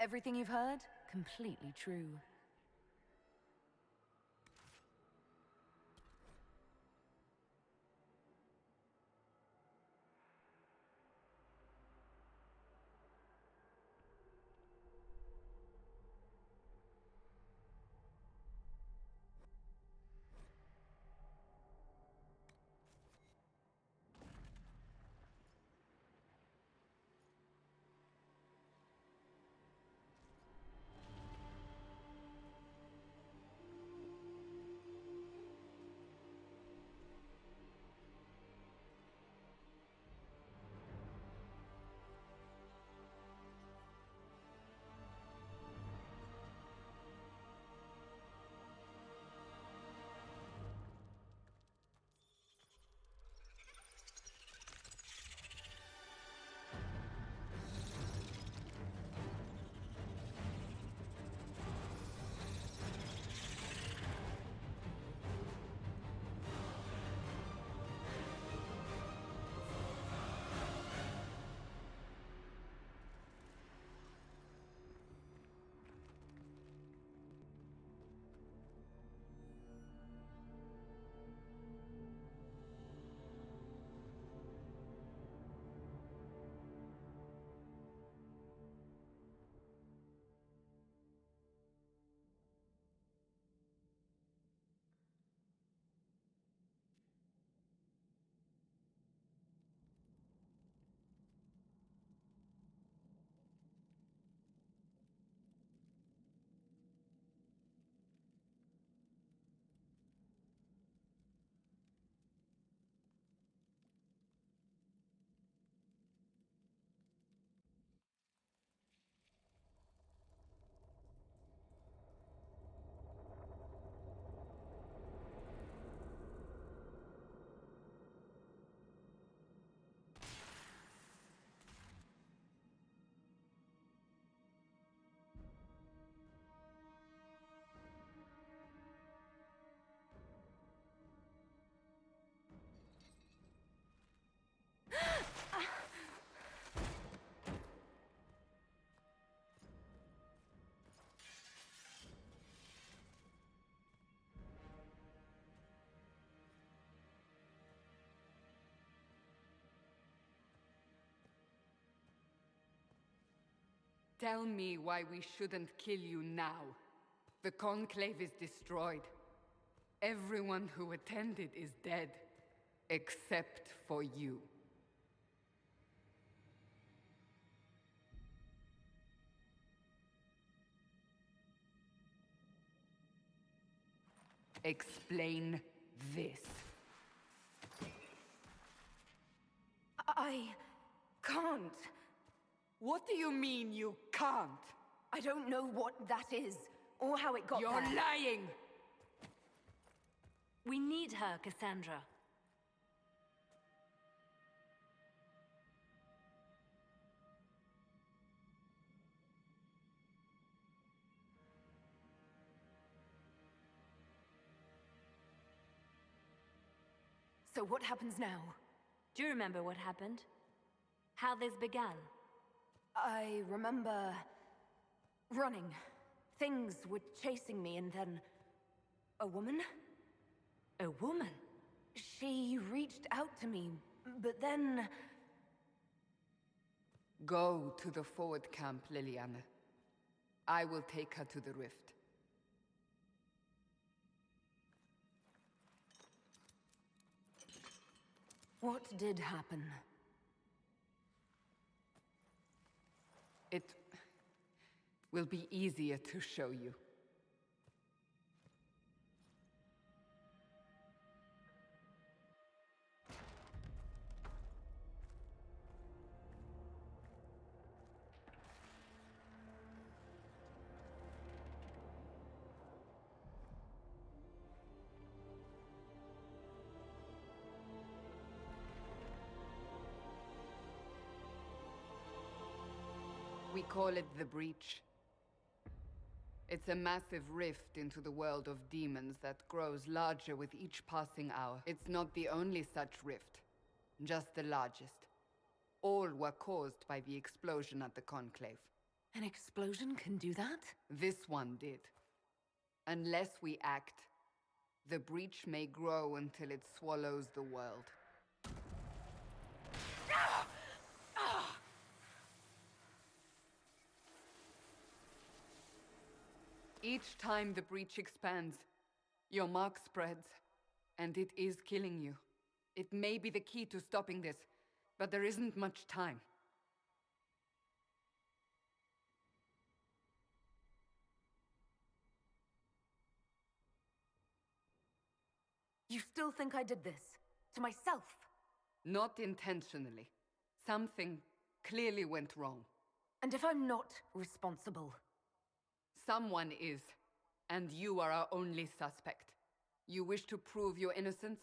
Everything you've heard? Completely true. Tell me why we shouldn't kill you now. The Conclave is destroyed. Everyone who attended is dead. Except for you. Explain this. I can't. What do you mean you can't? I don't know what that is, or how it got You're there. lying! We need her, Cassandra. So what happens now? Do you remember what happened? How this began? I remember running. Things were chasing me, and then a woman? A woman? She reached out to me, but then... Go to the forward camp, Liliana. I will take her to the rift. What did happen? It will be easier to show you. We call it the Breach. It's a massive rift into the world of demons that grows larger with each passing hour. It's not the only such rift, just the largest. All were caused by the explosion at the Conclave. An explosion can do that? This one did. Unless we act, the breach may grow until it swallows the world. Each time the breach expands, your mark spreads, and it is killing you. It may be the key to stopping this, but there isn't much time. You still think I did this? To myself? Not intentionally. Something clearly went wrong. And if I'm not responsible? Someone is, and you are our only suspect. You wish to prove your innocence?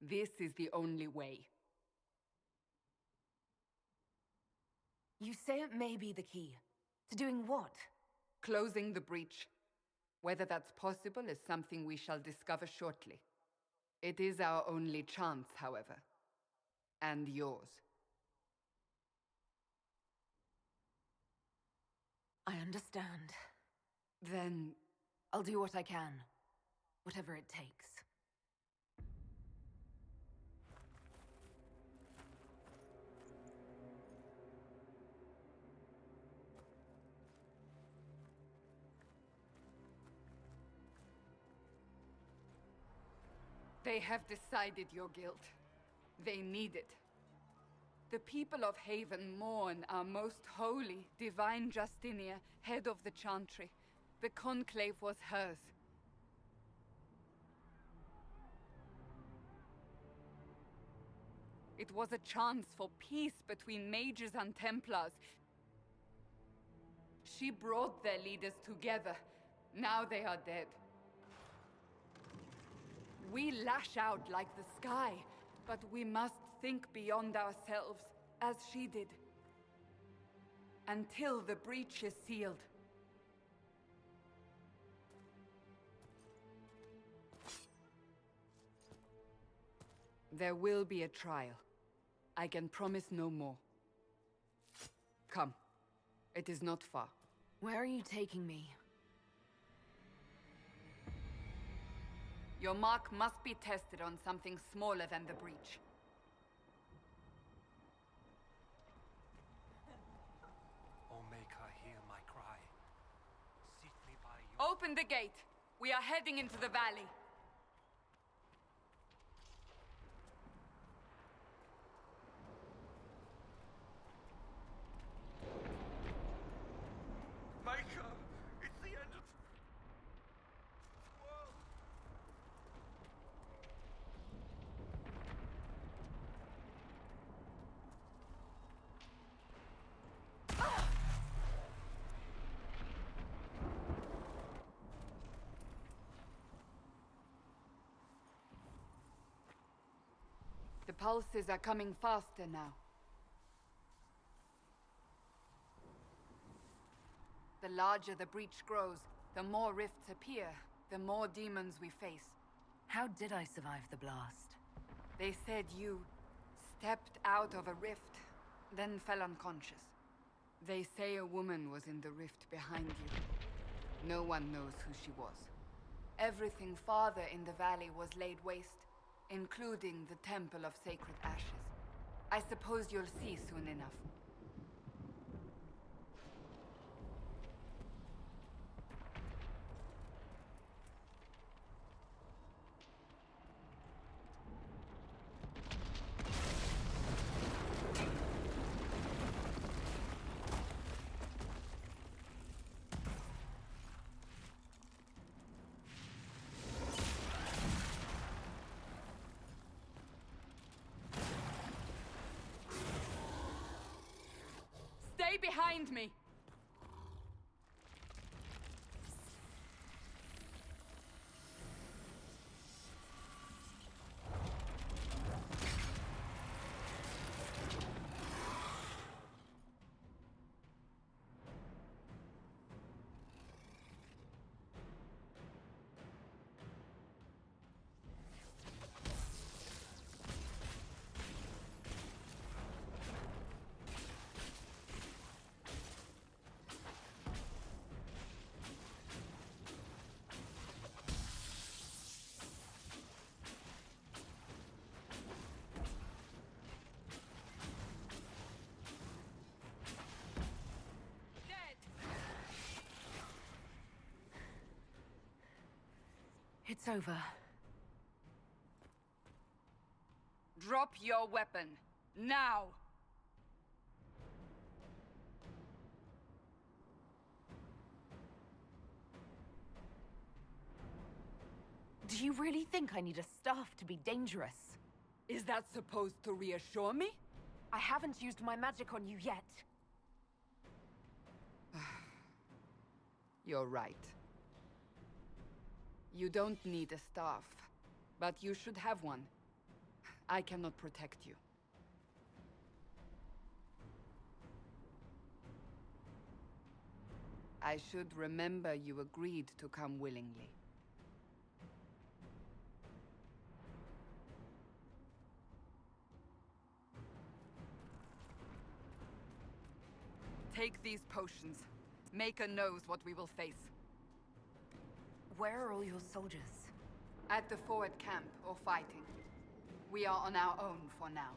This is the only way. You say it may be the key. To doing what? Closing the breach. Whether that's possible is something we shall discover shortly. It is our only chance, however. And yours. I understand. Then I'll do what I can. Whatever it takes. they have decided your guilt. They need it. The people of Haven mourn our most holy, divine Justinia, head of the Chantry. The conclave was hers. It was a chance for peace between mages and Templars. She brought their leaders together. Now they are dead. We lash out like the sky, but we must think beyond ourselves, as she did. Until the breach is sealed. There will be a trial. I can promise no more. Come. It is not far. Where are you taking me? Your mark must be tested on something smaller than the breach. Oh, make her hear my cry. Seat me by your... Open the gate! We are heading into the valley. Make her! It's the end of... Whoa! The pulses are coming faster now. The larger the breach grows, the more rifts appear, the more demons we face. How did I survive the blast? They said you stepped out of a rift, then fell unconscious. They say a woman was in the rift behind you. No one knows who she was. Everything farther in the valley was laid waste, including the Temple of Sacred Ashes. I suppose you'll see soon enough. Stay behind me! It's over. Drop your weapon. Now! Do you really think I need a staff to be dangerous? Is that supposed to reassure me? I haven't used my magic on you yet. You're right. You don't need a staff, but you should have one. I cannot protect you. I should remember you agreed to come willingly. Take these potions. Maker knows what we will face. Where are all your soldiers? At the forward camp, or fighting. We are on our own for now.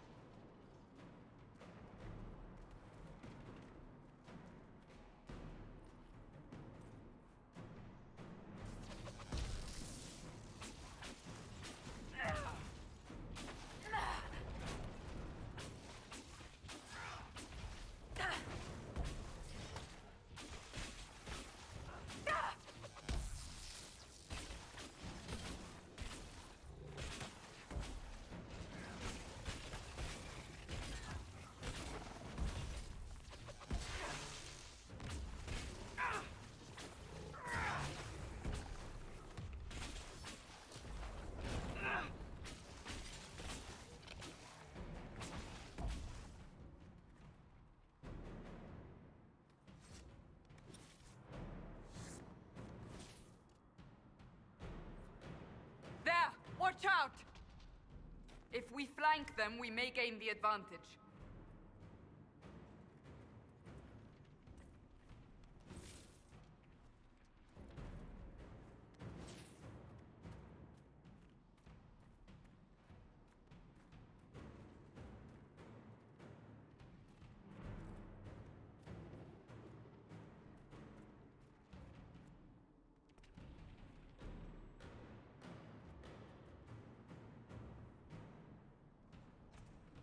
Watch out! If we flank them, we may gain the advantage.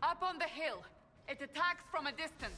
Up on the hill. It attacks from a distance.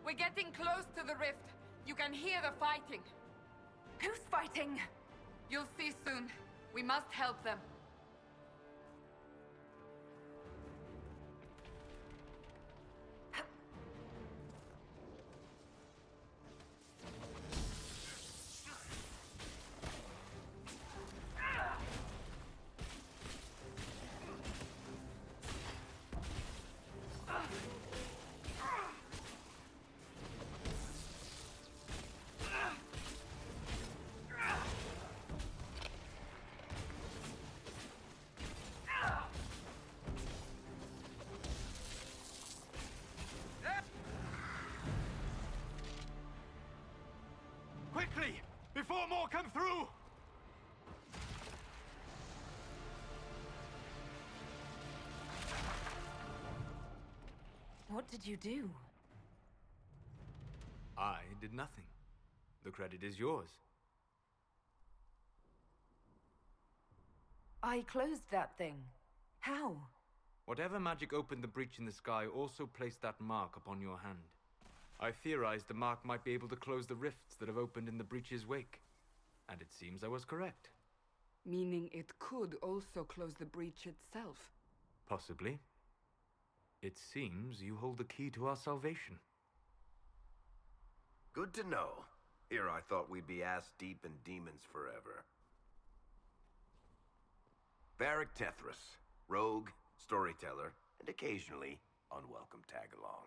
We're getting close to the rift. You can hear the fighting. Who's fighting? You'll see soon. We must help them. Quickly! Before more come through! What did you do? I did nothing. The credit is yours. I closed that thing. How? Whatever magic opened the breach in the sky also placed that mark upon your hand. I theorized the mark might be able to close the rifts that have opened in the breach's wake. And it seems I was correct. Meaning it could also close the breach itself. Possibly. It seems you hold the key to our salvation. Good to know. Here I thought we'd be ass-deep in demons forever. Varric Tethras, rogue, storyteller, and occasionally unwelcome tag-along.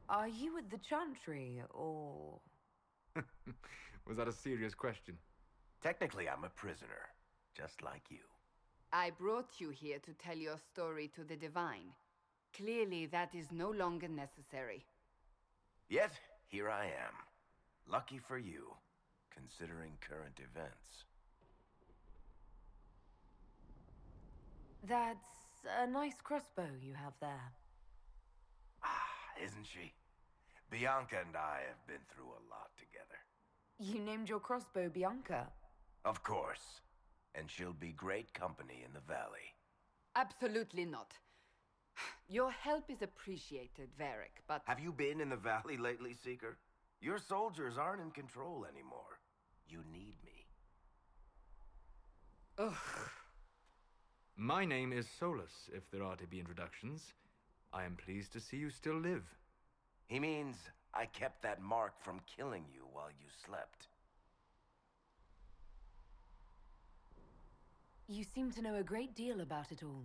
Are you at the Chantry, or...? Was that a serious question? Technically, I'm a prisoner, just like you. I brought you here to tell your story to the Divine. Clearly, that is no longer necessary. Yet, here I am. Lucky for you, considering current events. That's a nice crossbow you have there. Ah, isn't she? Bianca and I have been through a lot together. You named your crossbow Bianca. Of course. And she'll be great company in the valley. Absolutely not. Your help is appreciated, Varric, but... Have you been in the valley lately, Seeker? Your soldiers aren't in control anymore. You need me. Ugh. My name is Solus, if there are to be introductions. I am pleased to see you still live. He means I kept that mark from killing you while you slept. You seem to know a great deal about it all.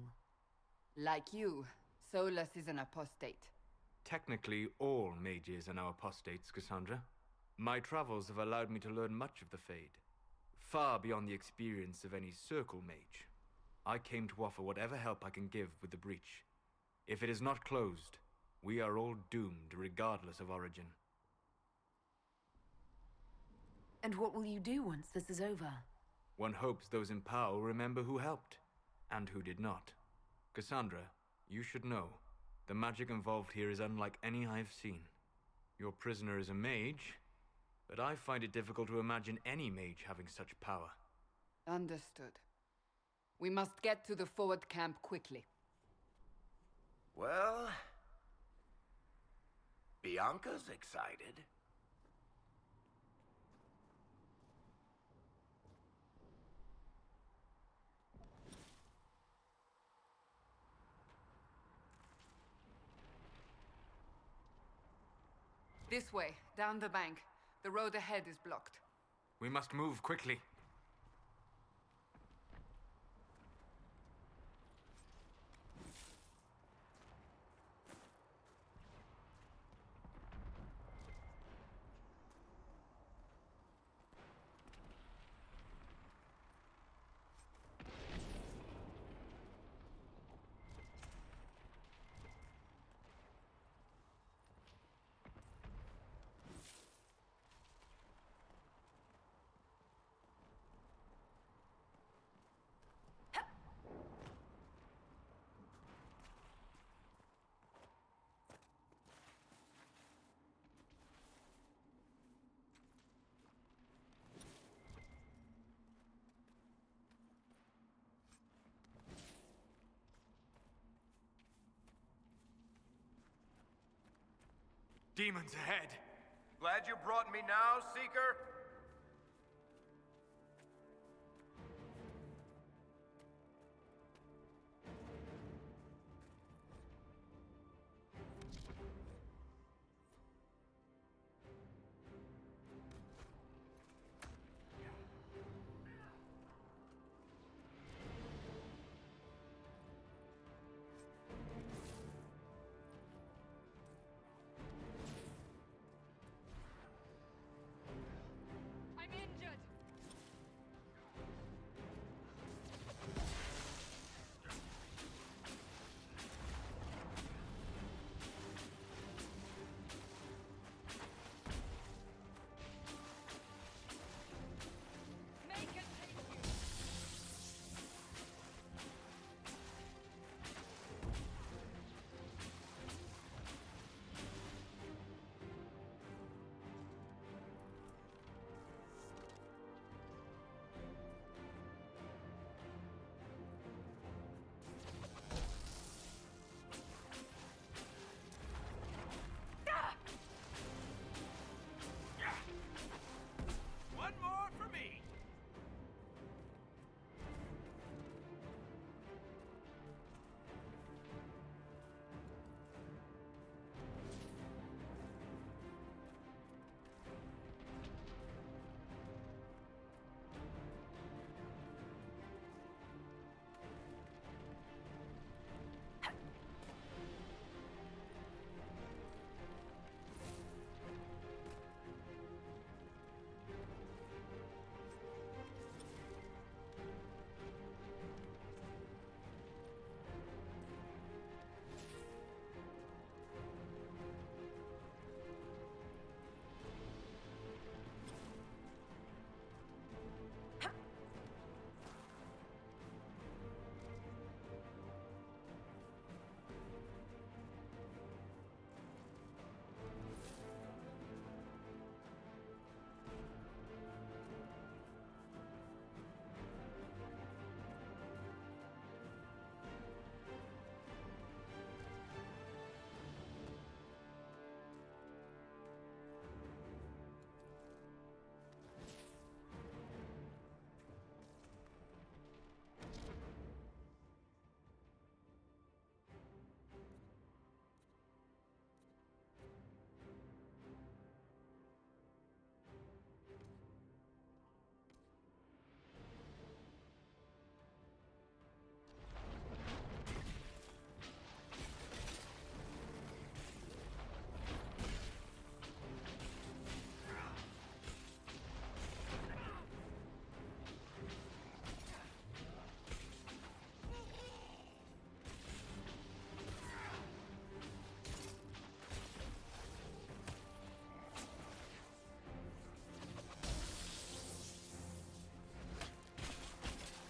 Like you, Solus is an apostate. Technically, all mages are now apostates, Cassandra. My travels have allowed me to learn much of the Fade, far beyond the experience of any circle mage. I came to offer whatever help I can give with the breach. If it is not closed, we are all doomed, regardless of origin. And what will you do once this is over? One hopes those in power will remember who helped, and who did not. Cassandra, you should know, the magic involved here is unlike any I've seen. Your prisoner is a mage, but I find it difficult to imagine any mage having such power. Understood. We must get to the forward camp quickly. Well... Bianca's excited. This way, down the bank. The road ahead is blocked. We must move quickly. Demons ahead! Glad you brought me now, Seeker? I'm injured. Make it take you. One more for me!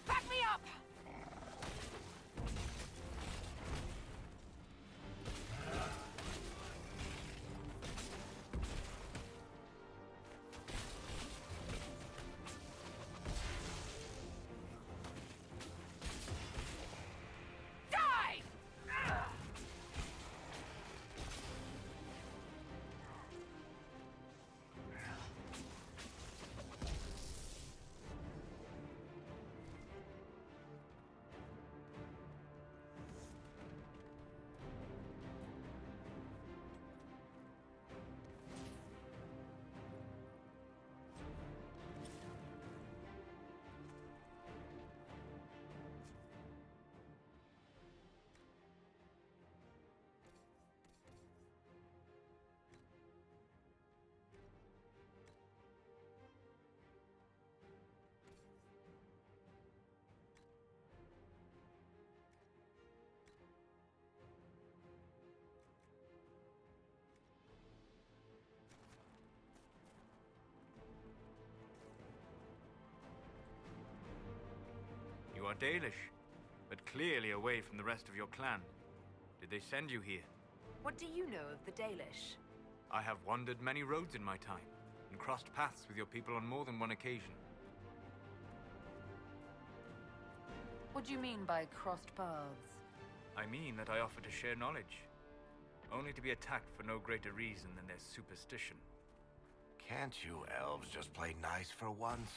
Back me up! Die! You are Dalish, but clearly away from the rest of your clan. Did they send you here? What do you know of the Dalish? I have wandered many roads in my time, and crossed paths with your people on more than one occasion. What do you mean by crossed paths? I mean that I offer to share knowledge. only to be attacked for no greater reason than their superstition. Can't you elves just play nice for once?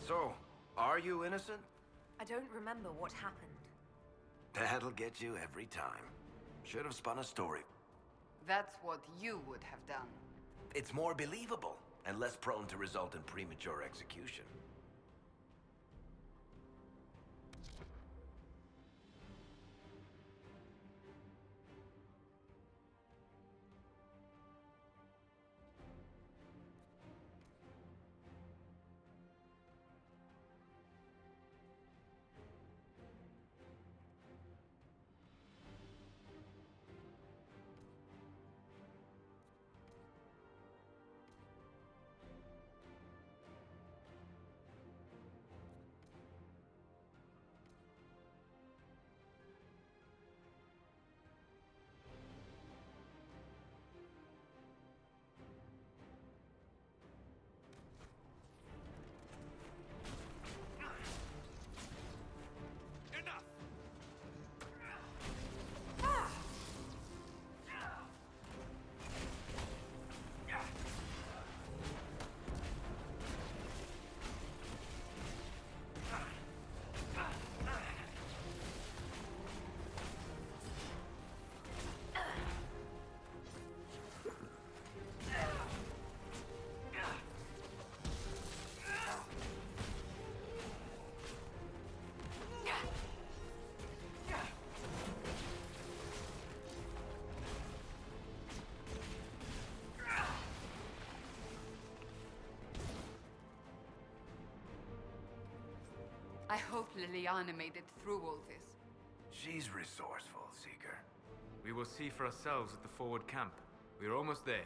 So, are you innocent? I don't remember what happened. That'll get you every time. Should have spun a story. That's what you would have done. It's more believable, and less prone to result in premature execution. I hope Liliana made it through all this. She's resourceful, Seeker. We will see for ourselves at the forward camp. We're almost there.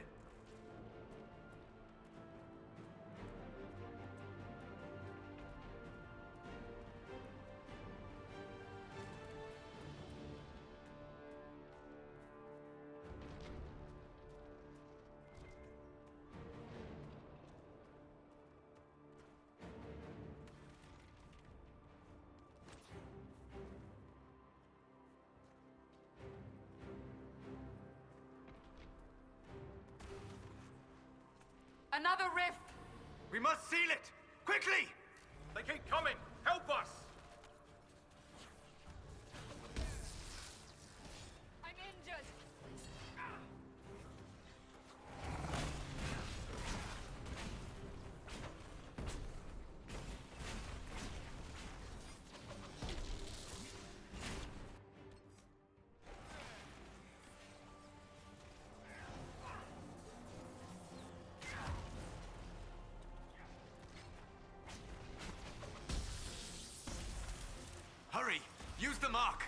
Another rift! We must seal it! Quickly! They keep coming! Help us! I'm injured! Hurry! Use the mark!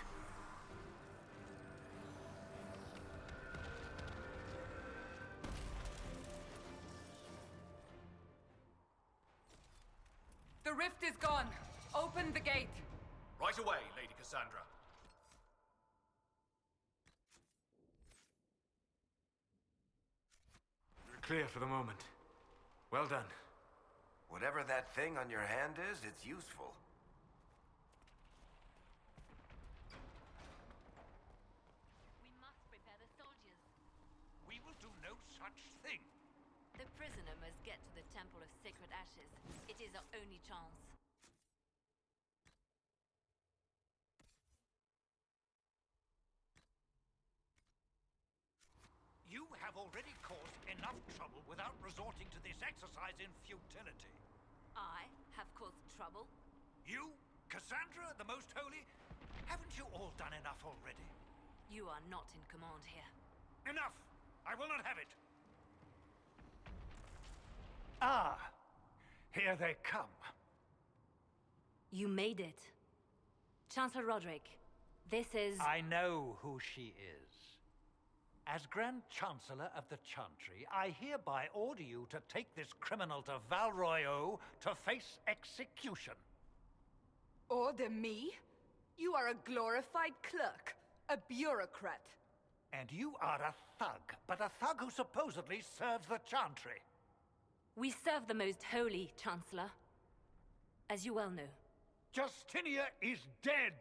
The rift is gone. Open the gate. Right away, Lady Cassandra. We're clear for the moment. Well done. Whatever that thing on your hand is, it's useful. We must prepare the soldiers. We will do no such thing. The prisoner must get to the Temple of Sacred Ashes. It is our only chance. You have already caused enough trouble without resorting to this exercise in futility. I have caused trouble. You, Cassandra, the Most Holy, haven't you all done enough already? You are not in command here. Enough! I will not have it! Ah! Here they come. You made it. Chancellor Roderick, this is... I know who she is. As Grand Chancellor of the Chantry, I hereby order you to take this criminal to Val Royeaux to face execution. Order me? You are a glorified clerk, a bureaucrat. And you are a thug, but a thug who supposedly serves the Chantry. We serve the most holy, Chancellor. As you well know. Justinia is dead!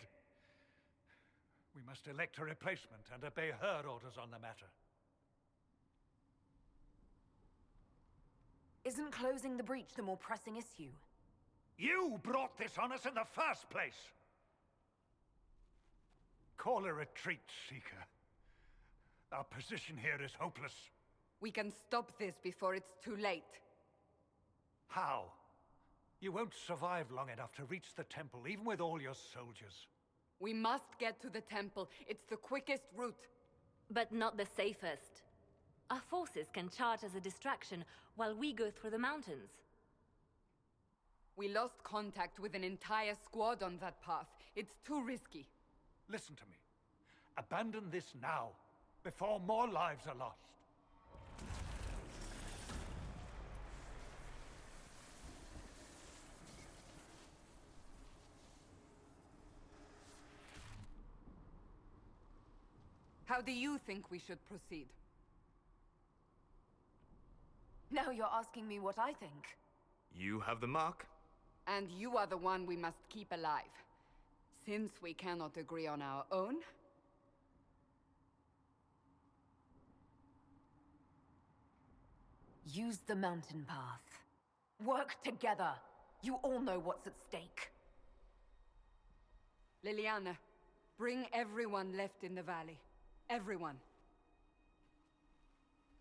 We must elect a replacement and obey her orders on the matter. Isn't closing the breach the more pressing issue? You brought this on us in the first place! Call a retreat, Seeker. Our position here is hopeless. We can stop this before it's too late. How? You won't survive long enough to reach the temple, even with all your soldiers. We must get to the temple. It's the quickest route. But not the safest. Our forces can charge as a distraction while we go through the mountains. We lost contact with an entire squad on that path. It's too risky. Listen to me. Abandon this now, before more lives are lost. How do you think we should proceed? Now you're asking me what I think. You have the mark. And you are the one we must keep alive. Since we cannot agree on our own... Use the mountain path. Work together. You all know what's at stake. Liliana, bring everyone left in the valley. Everyone.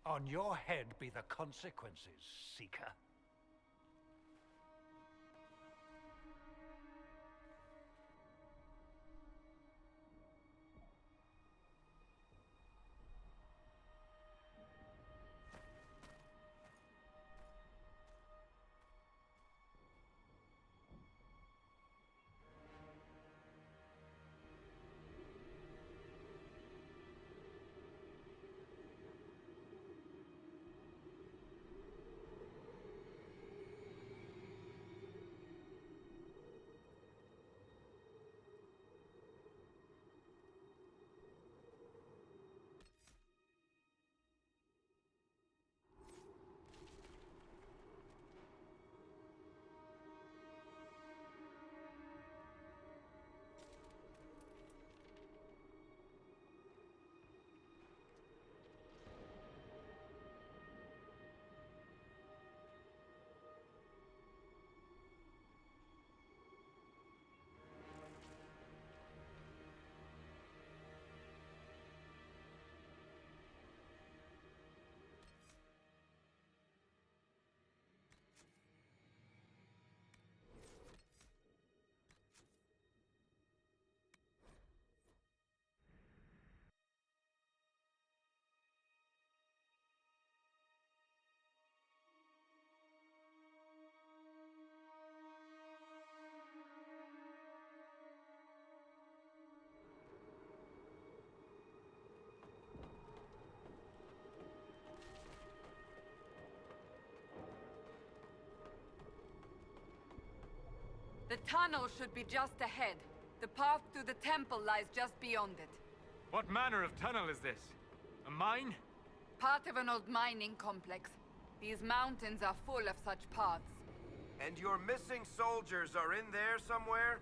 On your head be the consequences, Seeker. The tunnel should be just ahead. The path to the temple lies just beyond it. What manner of tunnel is this? A mine? Part of an old mining complex. These mountains are full of such paths. And your missing soldiers are in there somewhere?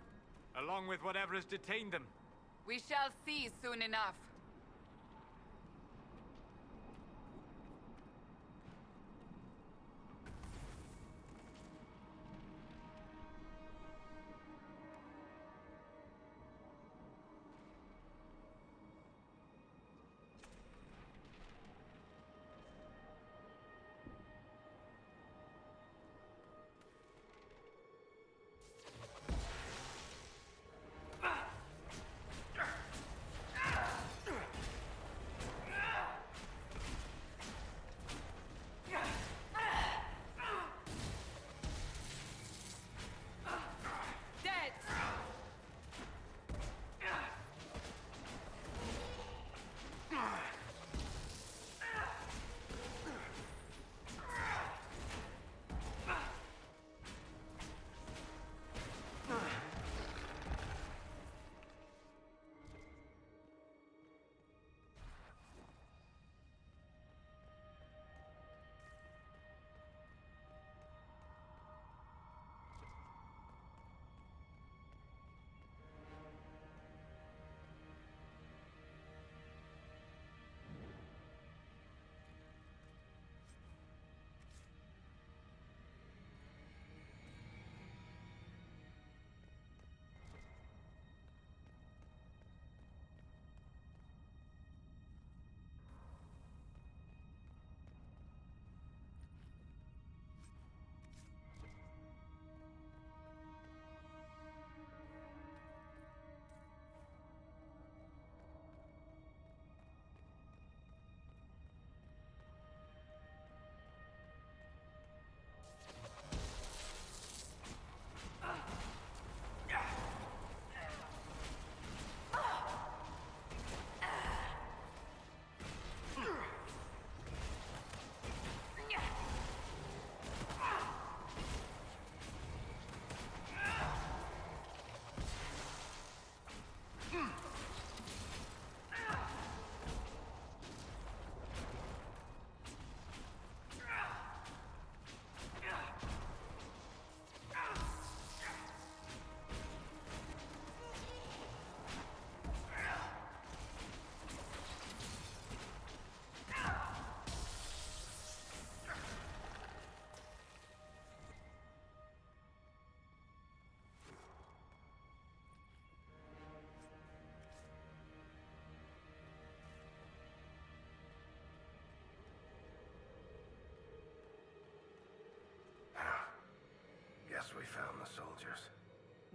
Along with whatever has detained them. We shall see soon enough.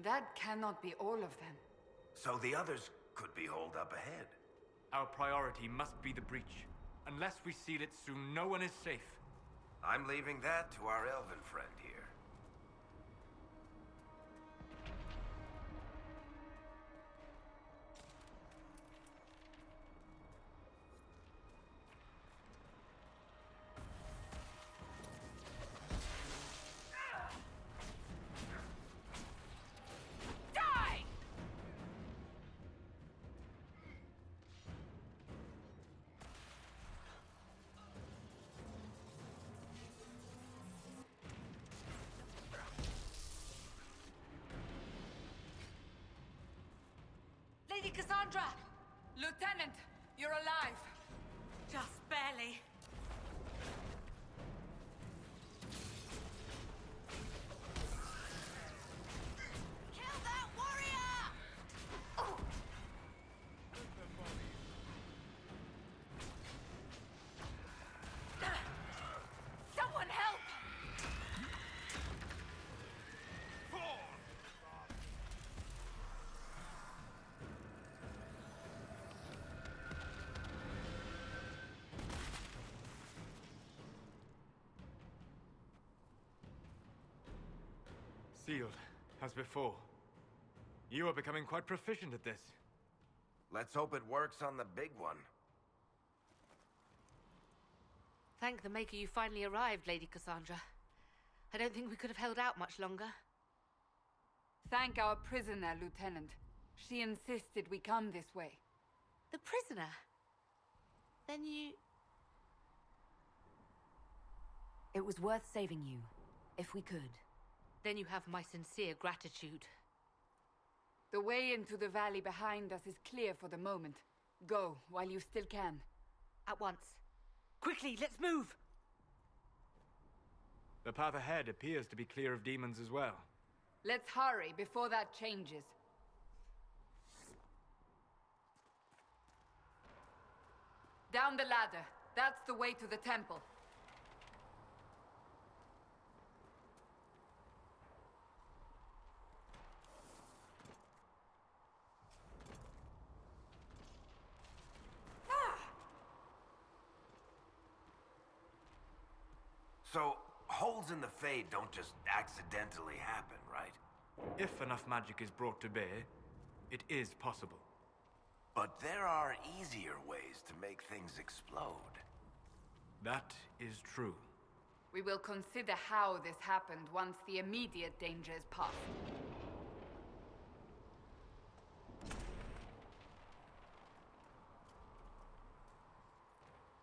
That cannot be all of them. So the others could be holed up ahead. Our priority must be the breach. Unless we seal it soon, no one is safe. I'm leaving that to our elven friend here. Lady Cassandra! Lieutenant, you're alive. Just barely. Kill that warrior! Oh. Someone help! Sealed, as before. You are becoming quite proficient at this. Let's hope it works on the big one. Thank the Maker you finally arrived, Lady Cassandra. I don't think we could have held out much longer. Thank our prisoner, Lieutenant. She insisted we come this way. The prisoner? Then you... It was worth saving you, if we could. Then you have my sincere gratitude. The way into the valley behind us is clear for the moment. Go, while you still can. At once. Quickly, let's move! The path ahead appears to be clear of demons as well. Let's hurry before that changes. Down the ladder. That's the way to the temple. So, holes in the Fade don't just accidentally happen, right? If enough magic is brought to bear, it is possible. But there are easier ways to make things explode. That is true. We will consider how this happened once the immediate danger is past.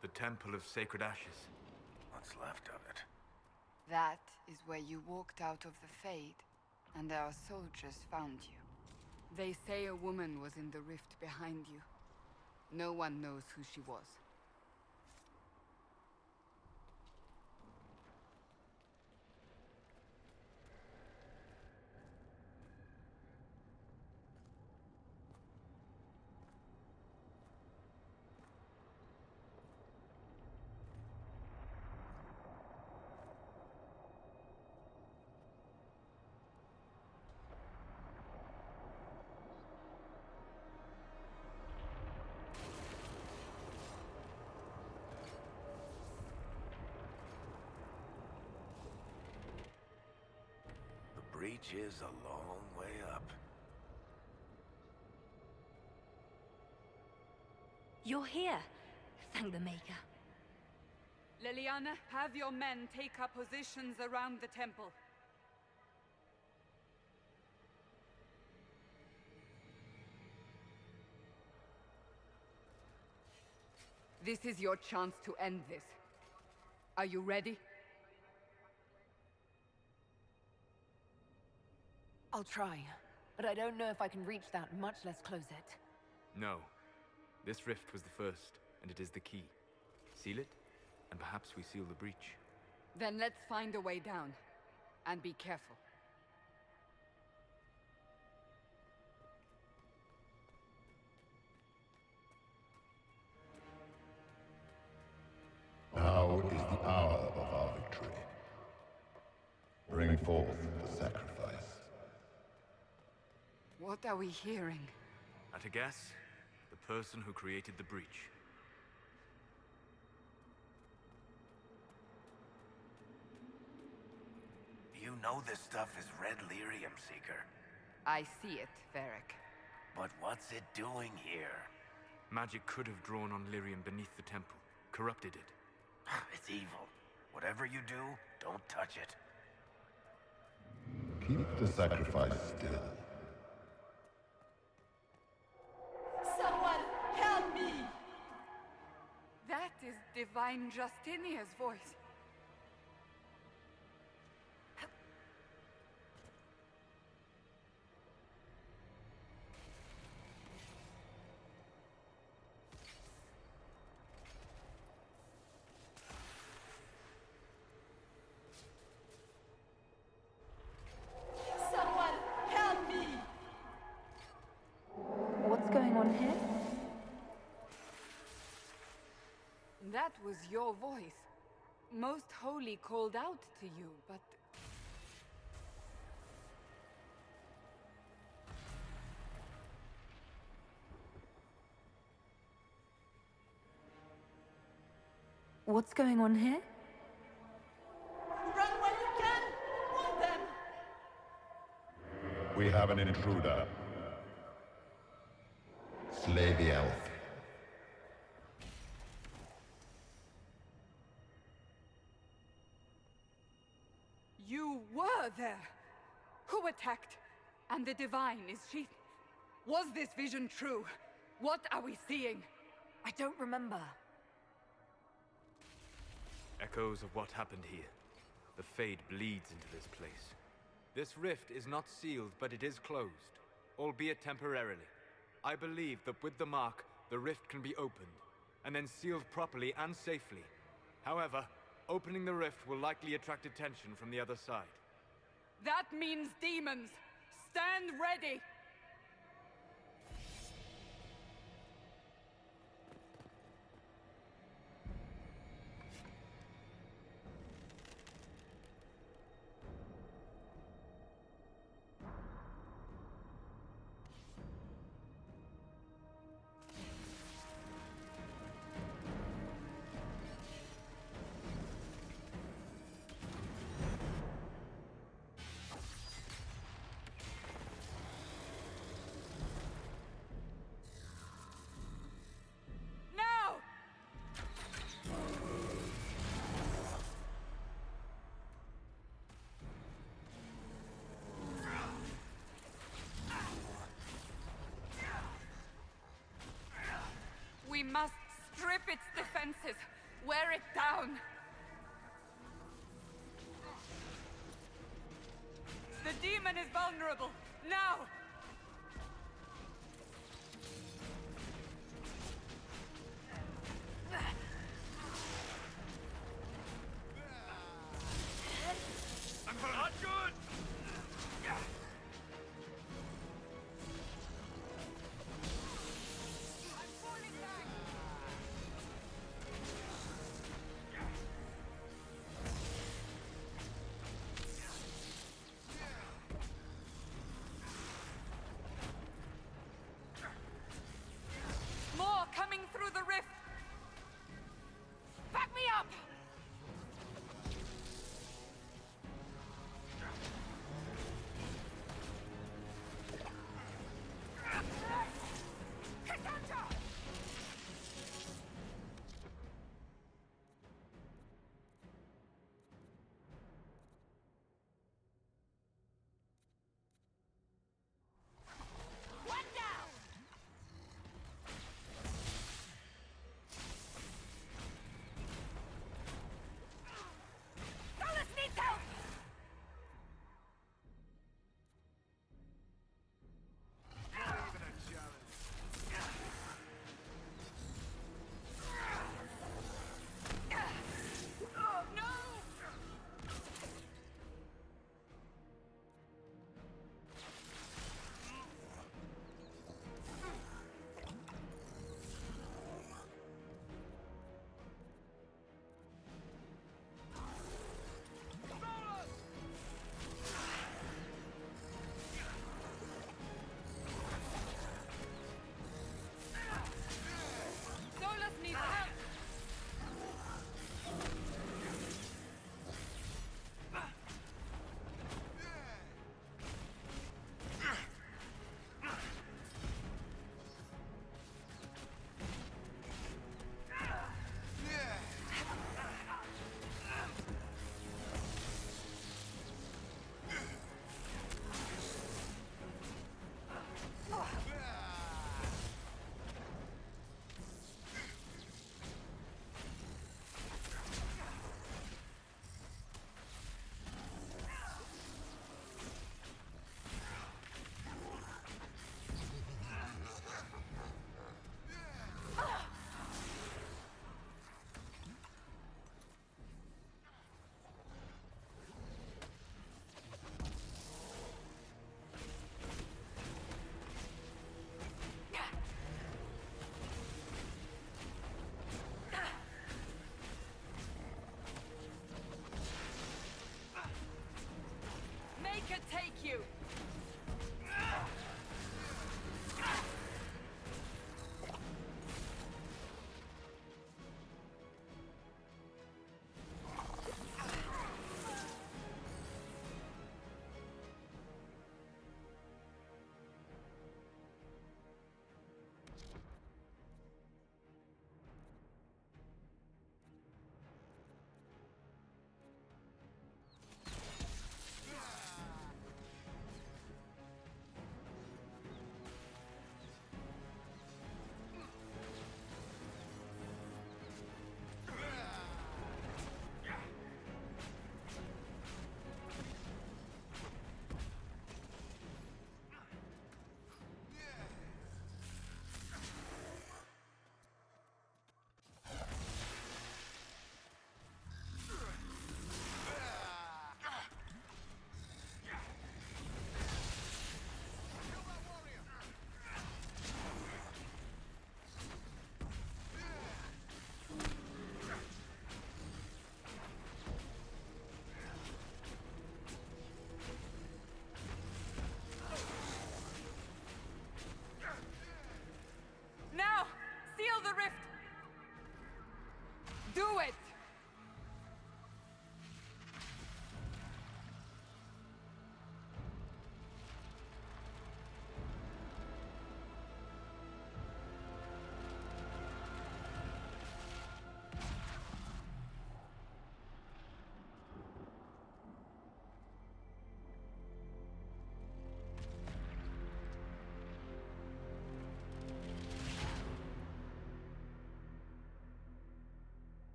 The Temple of Sacred Ashes. What's left of it? That is where you walked out of the Fade, and our soldiers found you. They say a woman was in the rift behind you. No one knows who she was. The breach is a long way up. You're here. Thank the Maker. Leliana, have your men take up positions around the temple. This is your chance to end this. Are you ready? I'll try, but I don't know if I can reach that, much less close it. No. This rift was the first, and it is the key. Seal it, and perhaps we seal the breach. Then let's find a way down. And be careful. Now is the hour of our victory. Bring forth the sacrifice. What are we hearing? At a guess, the person who created the breach. You know this stuff is red lyrium, Seeker. I see it, Varric. But what's it doing here? Magic could have drawn on lyrium beneath the temple, corrupted it. It's evil. Whatever you do, don't touch it. Keep the sacrifice still. Someone help me! That is Divine Justinia's voice. Someone help me! What's going on here? That was your voice. Most Holy called out to you, but... What's going on here? Run while you can! Want them! We have an intruder. Slay the elf. You were there! Who attacked? And the Divine, is she... Was this vision true? What are we seeing? I don't remember. Echoes of what happened here. The Fade bleeds into this place. This rift is not sealed, but it is closed, albeit temporarily. I believe that with the mark, the rift can be opened, and then sealed properly and safely. However, opening the rift will likely attract attention from the other side. That means demons! Stand ready! We must strip its defenses, wear it down. The demon is vulnerable, now! Not good!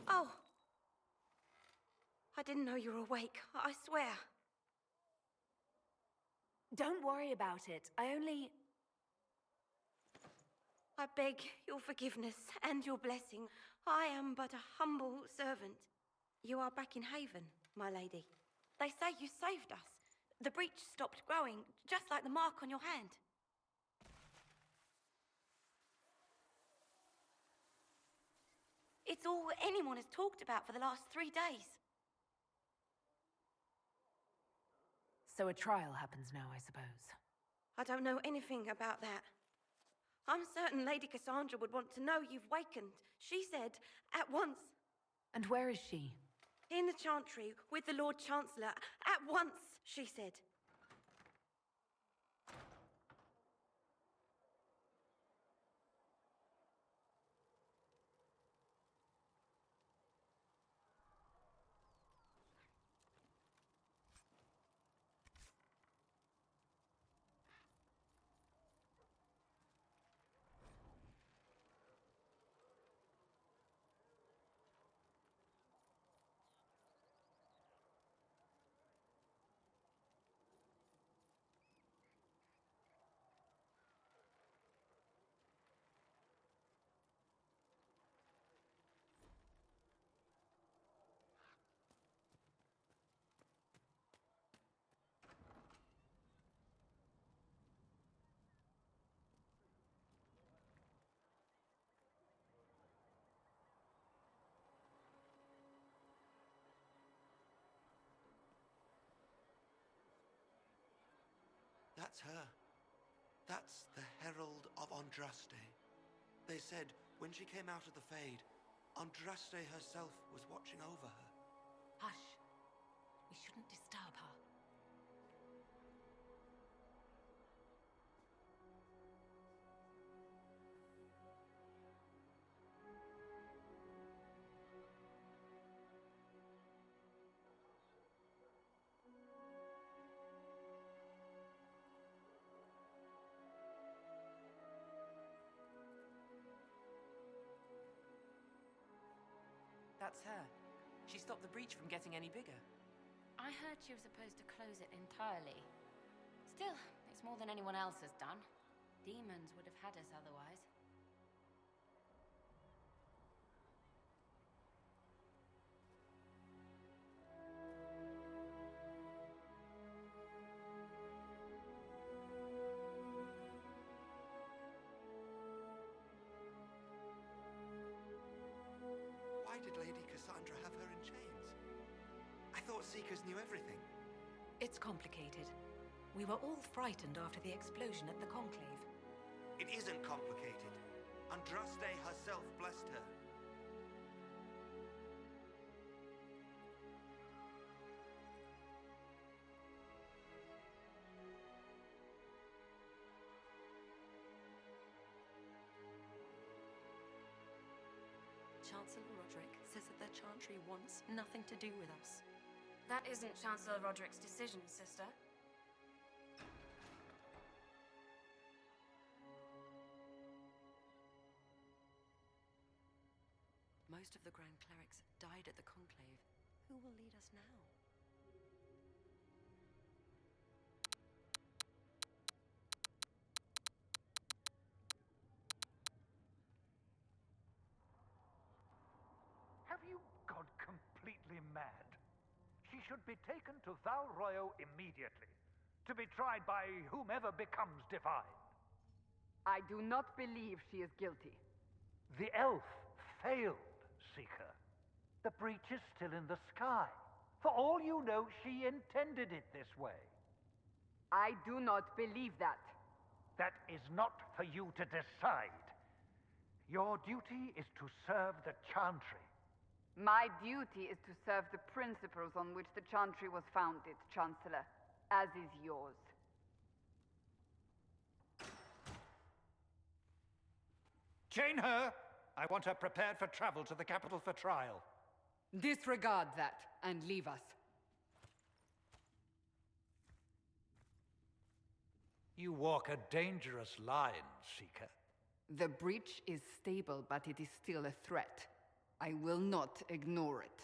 Oh. I didn't know you were awake, I swear. Don't worry about it. I beg your forgiveness and your blessing. I am but a humble servant. You are back in Haven, my lady. They say you saved us. The breach stopped growing, just like the mark on your hand. It's all anyone has talked about for the last 3 days. So a trial happens now, I suppose. I don't know anything about that. I'm certain Lady Cassandra would want to know you've wakened. She said, at once. And where is she? In the Chantry, with the Lord Chancellor. At once, she said. That's her. That's the Herald of Andraste. They said when she came out of the Fade, Andraste herself was watching over her. Hush. We shouldn't disturb her. That's her. She stopped the breach from getting any bigger. I heard she was supposed to close it entirely. Still, it's more than anyone else has done. Demons would have had us otherwise. Why did Lady Cassandra have her in chains? I thought Seekers knew everything. It's complicated. We were all frightened after the explosion at the Conclave. It isn't complicated. Andraste herself blessed her. Chancellor Roderick says that the Chantry wants nothing to do with us. That isn't Chancellor Roderick's decision, sister. Most of the Grand Clerics died at the Conclave. Who will lead us now? Have you gone completely mad? She should be taken to Val Royo immediately, to be tried by whomever becomes divine. I do not believe she is guilty. The elf failed, Seeker. The breach is still in the sky. For all you know, she intended it this way. I do not believe that. That is not for you to decide. Your duty is to serve the Chantry. My duty is to serve the principles on which the Chantry was founded, Chancellor, as is yours. Chain her! I want her prepared for travel to the capital for trial. Disregard that and leave us. You walk a dangerous line, Seeker. The breach is stable, but it is still a threat. I will not ignore it.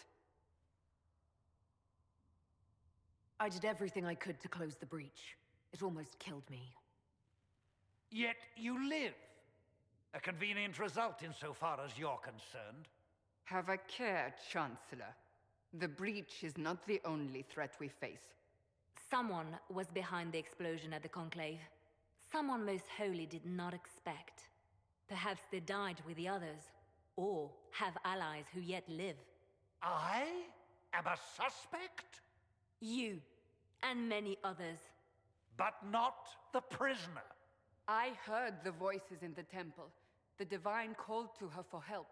I did everything I could to close the breach. It almost killed me. Yet you live. A convenient result insofar as you're concerned. Have a care, Chancellor. The breach is not the only threat we face. Someone was behind the explosion at the Conclave. Someone most holy did not expect. Perhaps they died with the others, or have allies who yet live. I am a suspect? You, and many others. But not the prisoner. I heard the voices in the temple. The Divine called to her for help.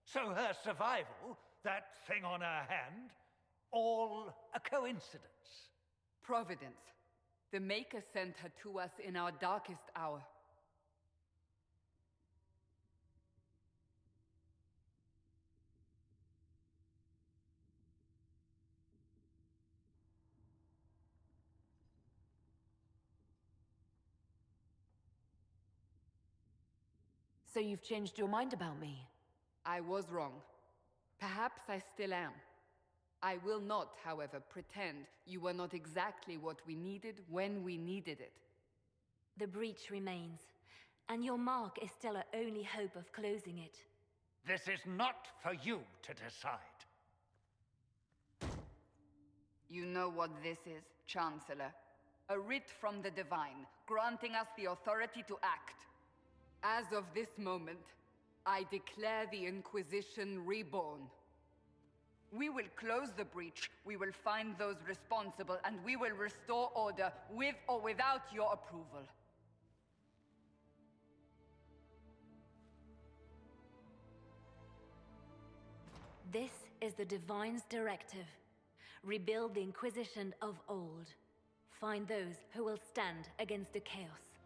So her survival, that thing on her hand, all a coincidence? Providence. The Maker sent her to us in our darkest hour. So you've changed your mind about me? I was wrong. Perhaps I still am. I will not, however, pretend you were not exactly what we needed when we needed it. The breach remains, and your mark is still our only hope of closing it. This is not for you to decide. You know what this is, Chancellor. A writ from the Divine, granting us the authority to act. As of this moment, I declare the Inquisition reborn. We will close the breach, we will find those responsible, and we will restore order with or without your approval. This is the Divine's directive. Rebuild the Inquisition of old. Find those who will stand against the chaos.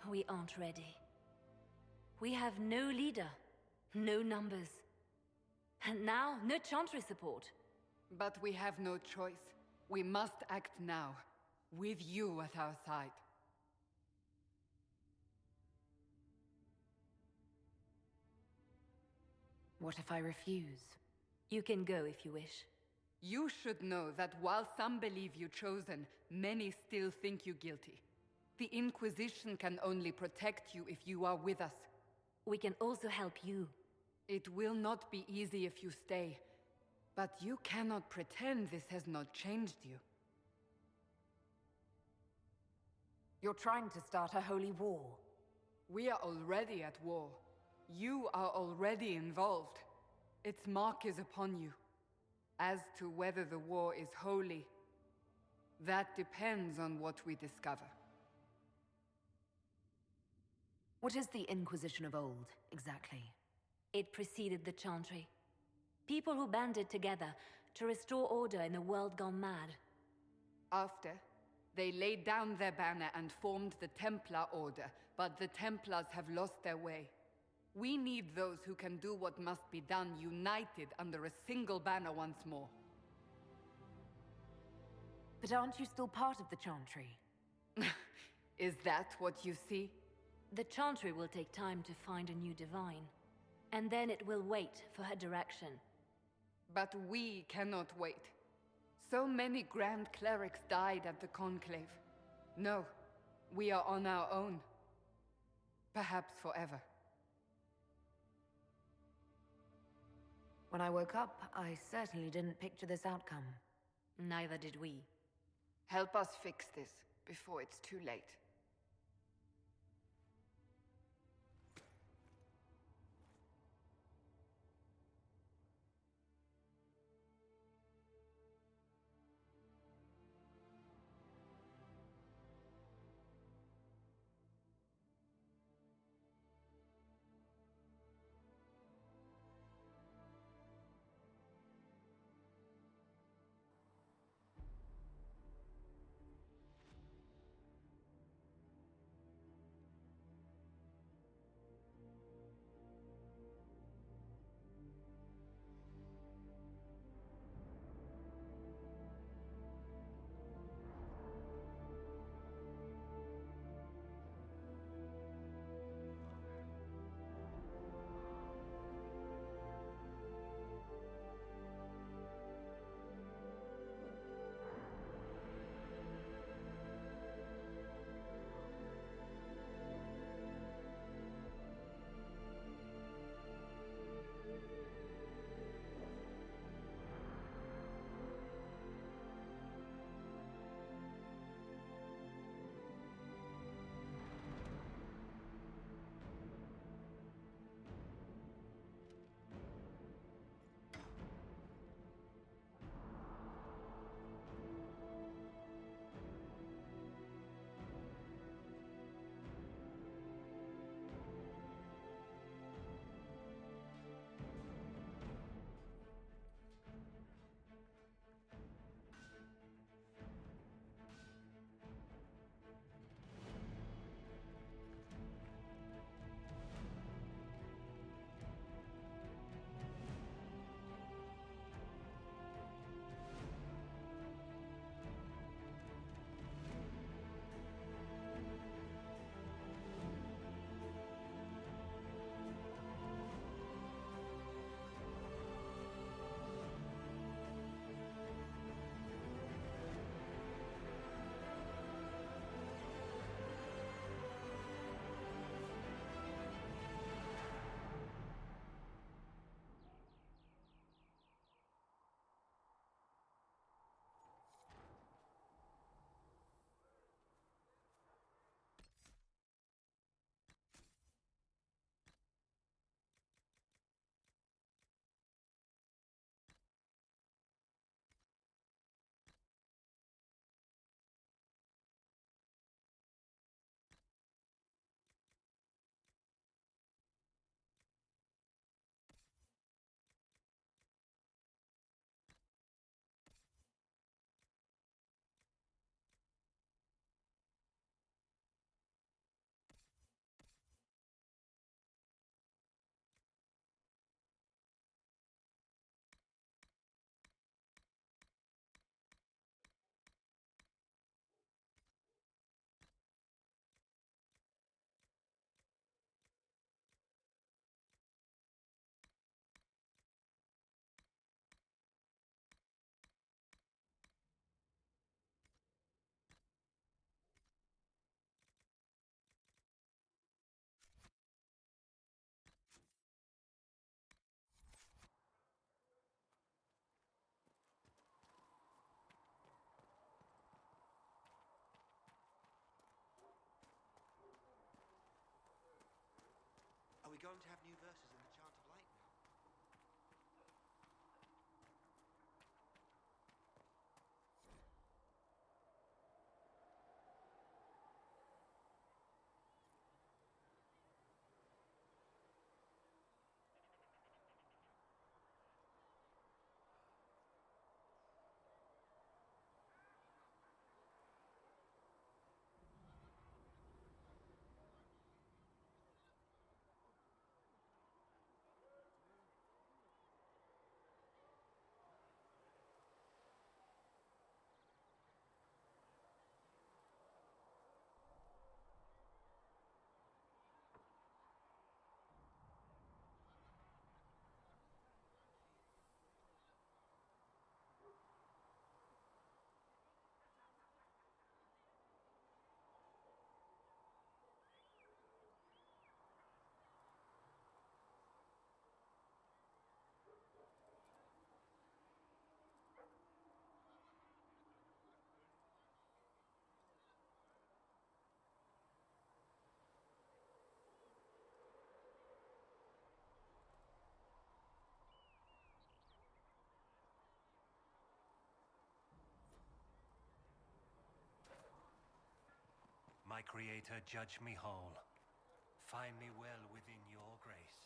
We aren't ready. We have no leader, no numbers. And now, no Chantry support. But we have no choice. We must act now, with you at our side. What if I refuse? You can go if you wish. You should know that while some believe you chosen, many still think you guilty. The Inquisition can only protect you if you are with us. We can also help you. It will not be easy if you stay, but you cannot pretend this has not changed you. You're trying to start a holy war. We are already at war. You are already involved. Its mark is upon you. As to whether the war is holy, that depends on what we discover. What is the Inquisition of old, exactly? It preceded the Chantry. People who banded together to restore order in a world gone mad. After, they laid down their banner and formed the Templar Order, but the Templars have lost their way. We need those who can do what must be done, united under a single banner once more. But aren't you still part of the Chantry? Is that what you see? The Chantry will take time to find a new Divine. And then it will wait for her direction. But we cannot wait. So many Grand Clerics died at the Conclave. No, we are on our own. Perhaps forever. When I woke up, I certainly didn't picture this outcome. Neither did we. Help us fix this before it's too late. going to have new verses in the Chant of Light now? My Creator, judge me whole. Find me well within your grace.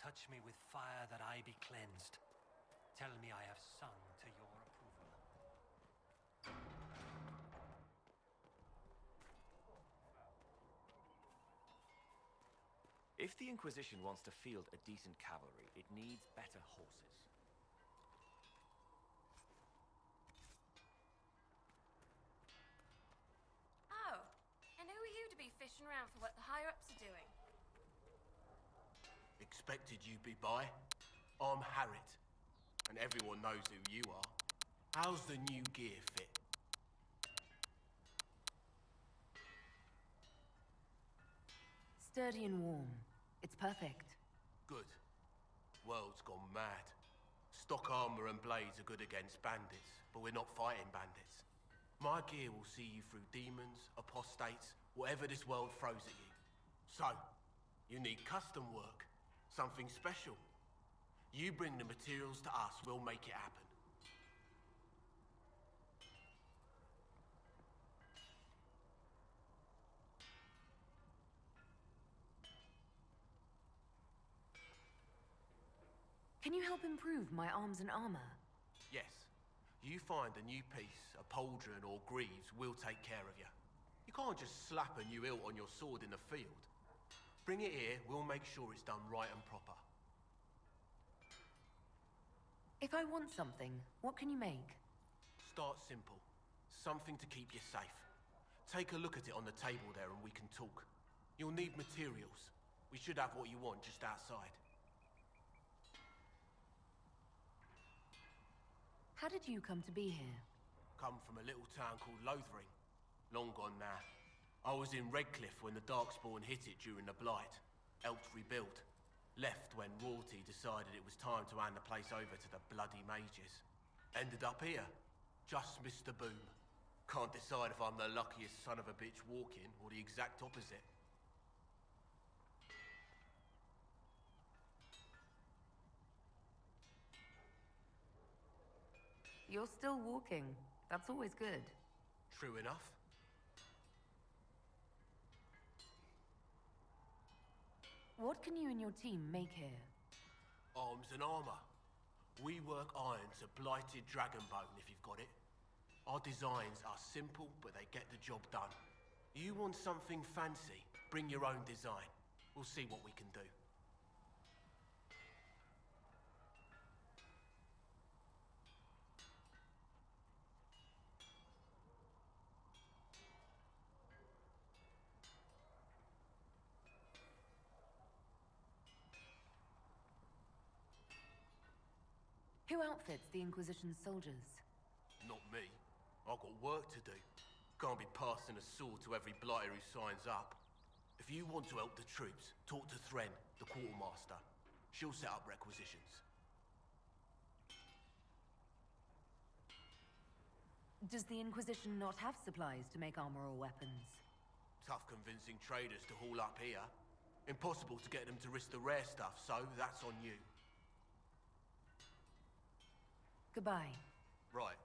Touch me with fire that I be cleansed. Tell me I have sung to your approval. If the Inquisition wants to field a decent cavalry, it needs better horses. Oh, and who are you to be fishing around for what the higher-ups are doing? Expected you'd be by. I'm Harriet, and everyone knows who you are. How's the new gear fit? Sturdy and warm. It's perfect. Good. World's gone mad. Stock armor and blades are good against bandits, but we're not fighting bandits. My gear will see you through demons, apostates, whatever this world throws at you. So, you need custom work. Something special. You bring the materials to us, we'll make it happen. Can you help improve my arms and armor? Yes. You find a new piece, a pauldron or greaves, we'll take care of you. You can't just slap a new hilt on your sword in the field. Bring it here, we'll make sure it's done right and proper. If I want something, what can you make? Start simple. Something to keep you safe. Take a look at it on the table there and we can talk. You'll need materials. We should have what you want just outside. How did you come to be here? Come from a little town called Lothering. Long gone now. I was in Redcliffe when the Darkspawn hit it during the Blight. Helped rebuild. Left when royalty decided it was time to hand the place over to the bloody mages. Ended up here. Just missed the boom. Can't decide if I'm the luckiest son of a bitch walking or the exact opposite. You're still walking. That's always good. True enough. What can you and your team make here? Arms and armor. We work iron to blighted dragonbone if you've got it. Our designs are simple, but they get the job done. You want something fancy? Bring your own design. We'll see what we can do. Who outfits the Inquisition soldiers? Not me. I've got work to do. Can't be passing a sword to every blighter who signs up. If you want to help the troops, talk to Thren, the quartermaster. She'll set up requisitions. Does the Inquisition not have supplies to make armor or weapons? Tough convincing traders to haul up here. Impossible to get them to risk the rare stuff, so that's on you. Goodbye. Right.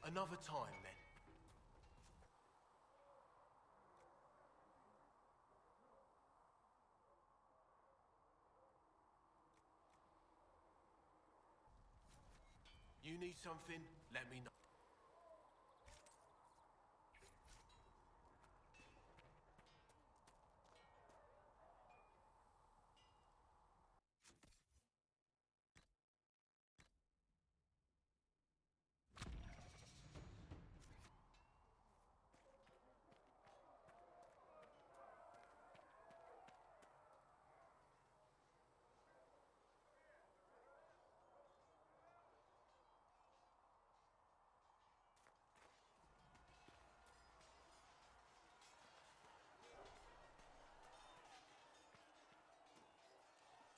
Another time, then. You need something? Let me know.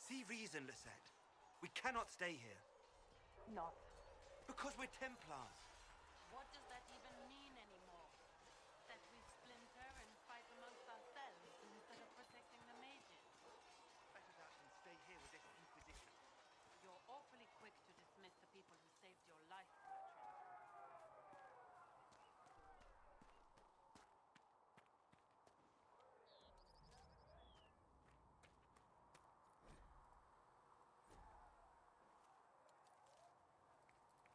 See reason, Lisette. We cannot stay here. Not. Because we're Templars. What does that even mean anymore? That we splinter and fight amongst ourselves instead of protecting the mages? Better that than stay here with this Inquisition. You're awfully quick to dismiss the people who saved your life, Bertrand.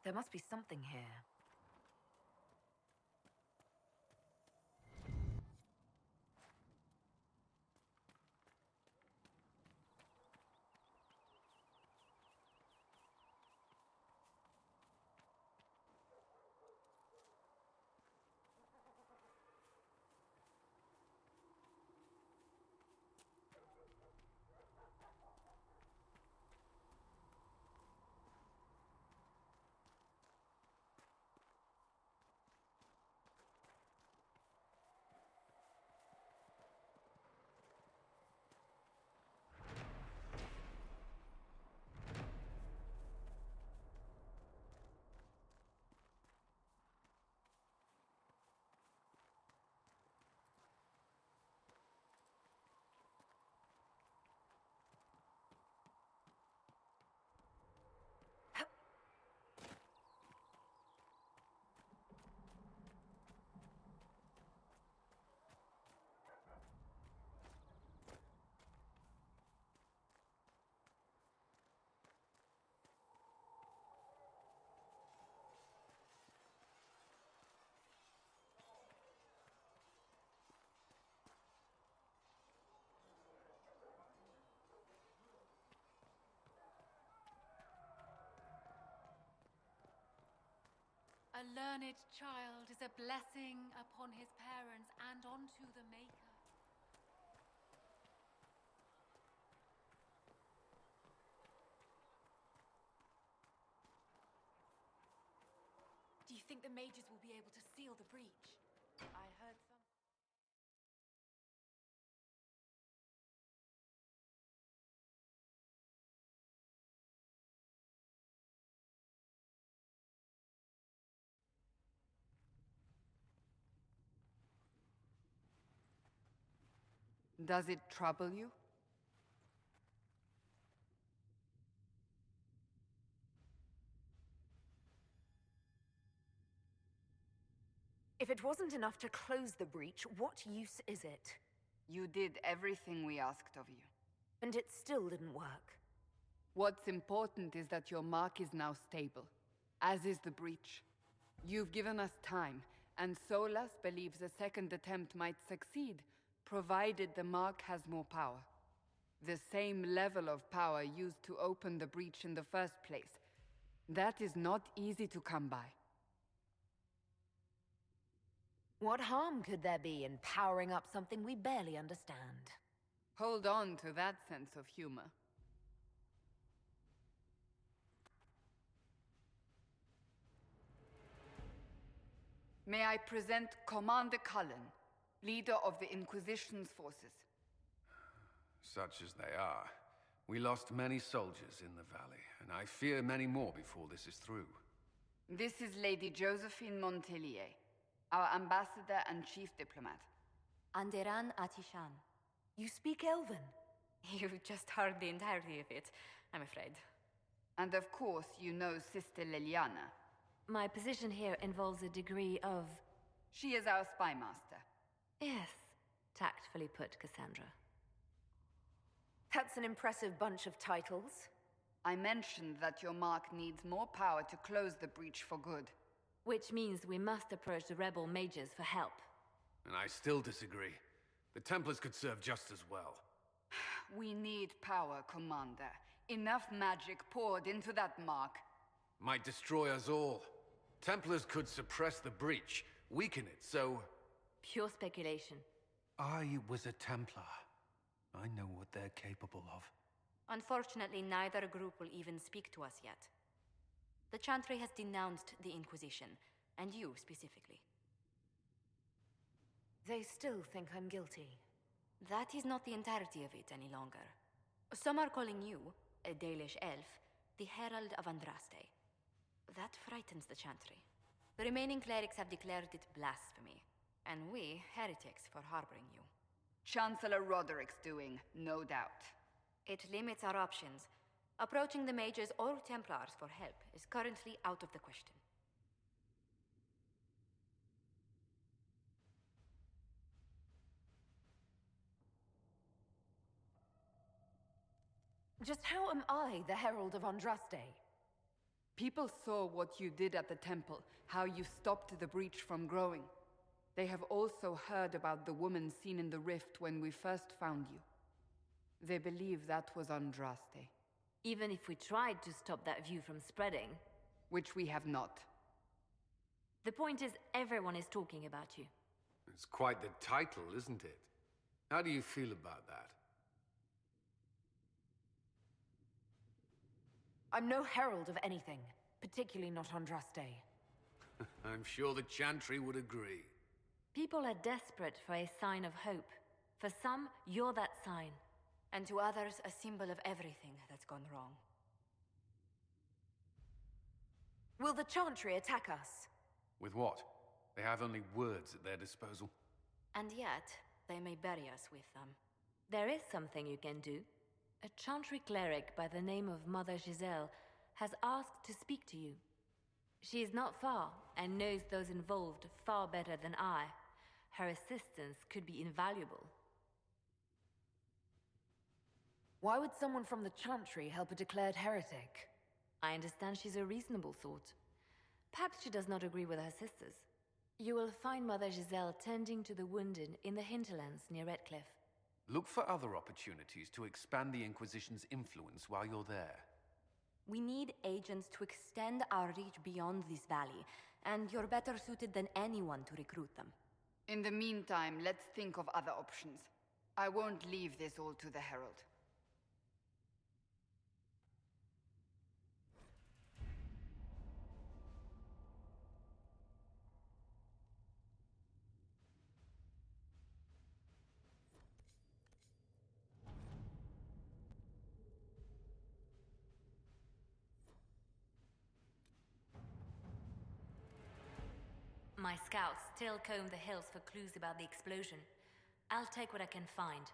There must be something here. A learned child is a blessing upon his parents and onto the Maker. Do you think the mages will be able to seal the breach? I heard some. Does it trouble you? If it wasn't enough to close the breach, what use is it? You did everything we asked of you. And it still didn't work. What's important is that your mark is now stable, as is the breach. You've given us time, and Solas believes a second attempt might succeed, provided the mark has more power. The same level of power used to open the breach in the first place. That is not easy to come by. What harm could there be in powering up something we barely understand? Hold on to that sense of humor. May I present Commander Cullen, leader of the Inquisition's forces. Such as they are. We lost many soldiers in the valley, and I fear many more before this is through. This is Lady Josephine Montelier, our ambassador and chief diplomat. Anderan Atishan. You speak Elven? You've just heard the entirety of it, I'm afraid. And of course, you know Sister Liliana. My position here involves a degree of... She is our spy master. Yes, tactfully put, Cassandra. That's an impressive bunch of titles. I mentioned that your mark needs more power to close the breach for good. Which means we must approach the rebel mages for help. And I still disagree. The Templars could serve just as well. We need power, Commander. Enough magic poured into that mark. Might destroy us all. Templars could suppress the breach, weaken it, so... Pure speculation. I was a Templar. I know what they're capable of. Unfortunately, neither group will even speak to us yet. The Chantry has denounced the Inquisition, and you specifically. They still think I'm guilty. That is not the entirety of it any longer. Some are calling you, a Dalish elf, the Herald of Andraste. That frightens the Chantry. The remaining clerics have declared it blasphemy, and we, heretics, for harboring you. Chancellor Roderick's doing, no doubt. It limits our options. Approaching the mages or Templars for help is currently out of the question. Just how am I the Herald of Andraste? People saw what you did at the temple, how you stopped the breach from growing. They have also heard about the woman seen in the rift when we first found you. They believe that was Andraste. Even if we tried to stop that view from spreading... Which we have not. The point is, everyone is talking about you. It's quite the title, isn't it? How do you feel about that? I'm no herald of anything, particularly not Andraste. I'm sure the Chantry would agree. People are desperate for a sign of hope. For some, you're that sign. And to others, a symbol of everything that's gone wrong. Will the Chantry attack us? With what? They have only words at their disposal. And yet, they may bury us with them. There is something you can do. A Chantry cleric by the name of Mother Giselle has asked to speak to you. She is not far, and knows those involved far better than I. Her assistance could be invaluable. Why would someone from the Chantry help a declared heretic? I understand she's a reasonable sort. Perhaps she does not agree with her sisters. You will find Mother Giselle tending to the wounded in the hinterlands near Redcliffe. Look for other opportunities to expand the Inquisition's influence while you're there. We need agents to extend our reach beyond this valley, and you're better suited than anyone to recruit them. In the meantime, let's think of other options. I won't leave this all to the Herald. My scouts still comb the hills for clues about the explosion. I'll take what I can find.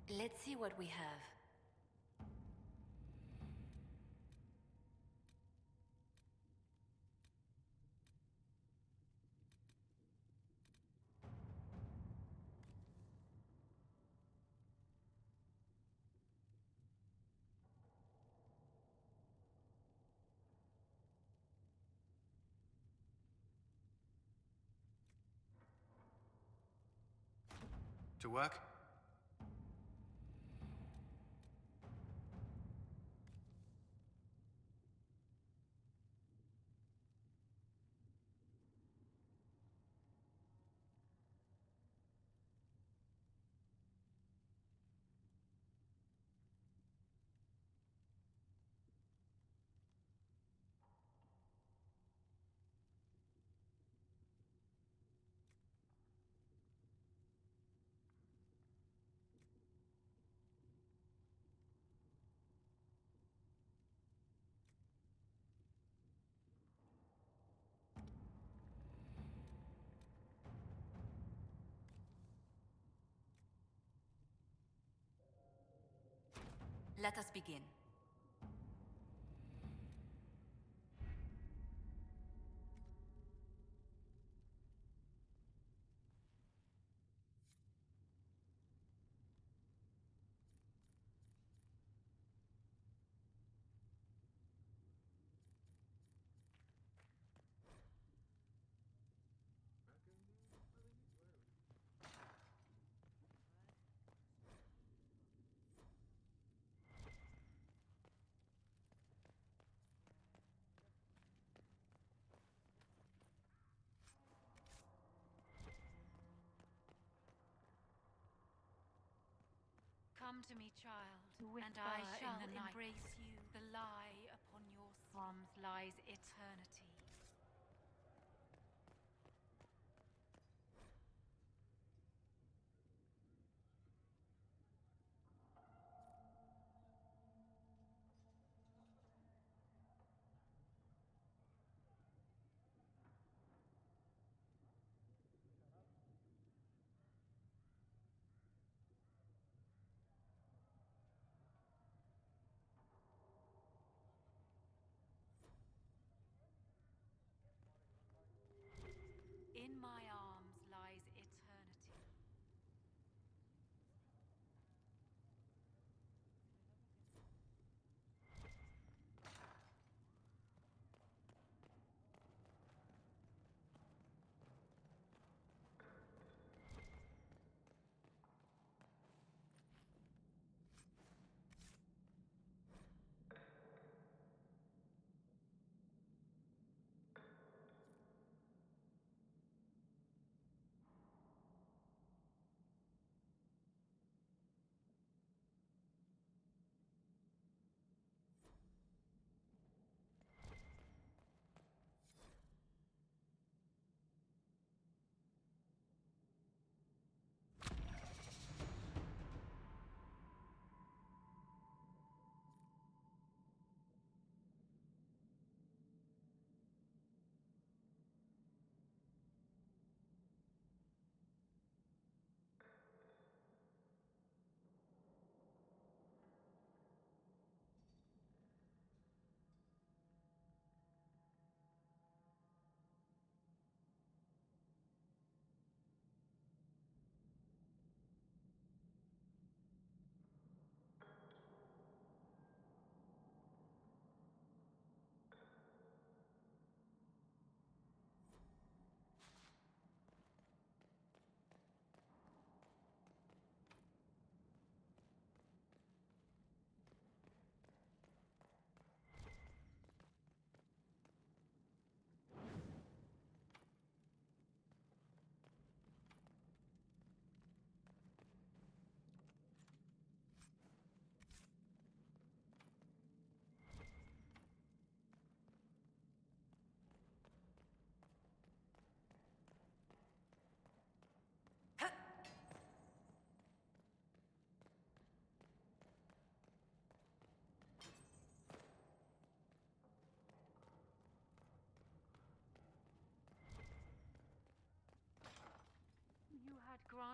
Let's see what we have. To work? Let us begin. Come to me, child, and I shall embrace you. The lie upon your arms lies eternity.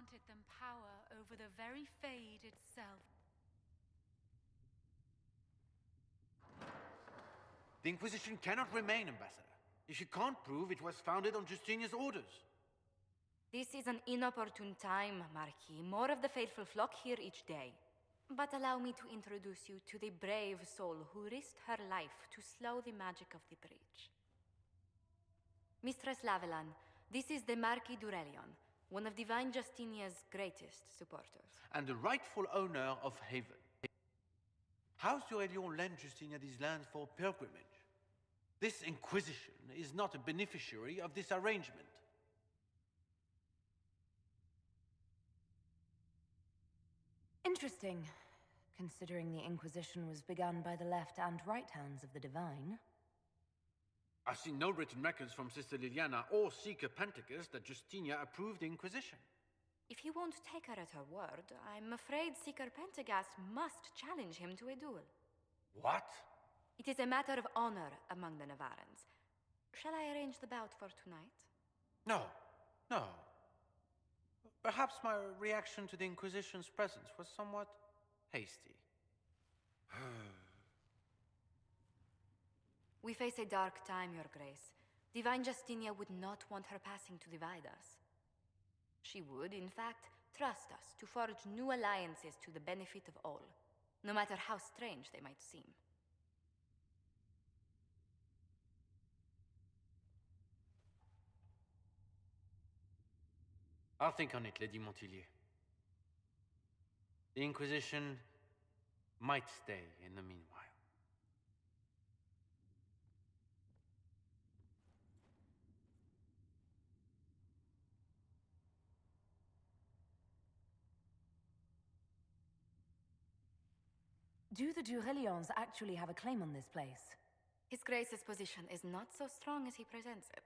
granted them power over the very Fade itself. The Inquisition cannot remain, Ambassador, if you can't prove it was founded on Justinia's orders. This is an inopportune time, Marquis. More of the faithful flock here each day. But allow me to introduce you to the brave soul who risked her life to slow the magic of the breach. Mistress Lavelan, this is the Marquis d'Aurelion, one of Divine Justinia's greatest supporters. And the rightful owner of Haven. House d'Aurelion lent Justinia these lands for pilgrimage. This Inquisition is not a beneficiary of this arrangement. Interesting, considering the Inquisition was begun by the left and right hands of the Divine. I've seen no written records from Sister Liliana or Seeker Pentacus that Justinia approved the Inquisition. If you won't take her at her word, I'm afraid Seeker Pentagast must challenge him to a duel. What? It is a matter of honor among the Navarrans. Shall I arrange the bout for tonight? No, no. Perhaps my reaction to the Inquisition's presence was somewhat hasty. We face a dark time, Your Grace. Divine Justinia would not want her passing to divide us. She would, in fact, trust us to forge new alliances to the benefit of all, no matter how strange they might seem. I'll think on it, Lady Montillier. The Inquisition might stay in the meanwhile. Do the Durelions actually have a claim on this place? His Grace's position is not so strong as he presents it.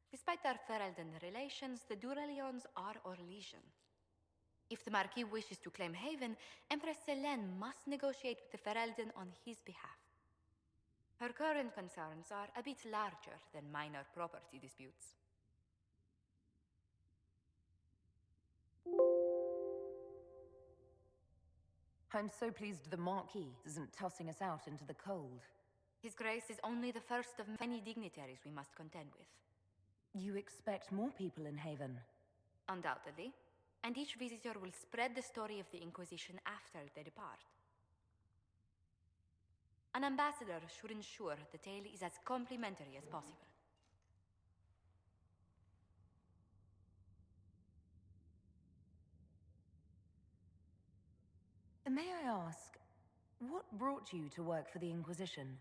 Despite their Ferelden relations, the Durelions are Orlesian. If the Marquis wishes to claim Haven, Empress Selene must negotiate with the Ferelden on his behalf. Her current concerns are a bit larger than minor property disputes. I'm so pleased the Marquis isn't tossing us out into the cold. His Grace is only the first of many dignitaries we must contend with. You expect more people in Haven? Undoubtedly. And each visitor will spread the story of the Inquisition after they depart. An ambassador should ensure the tale is as complimentary as possible. May I ask, what brought you to work for the Inquisition?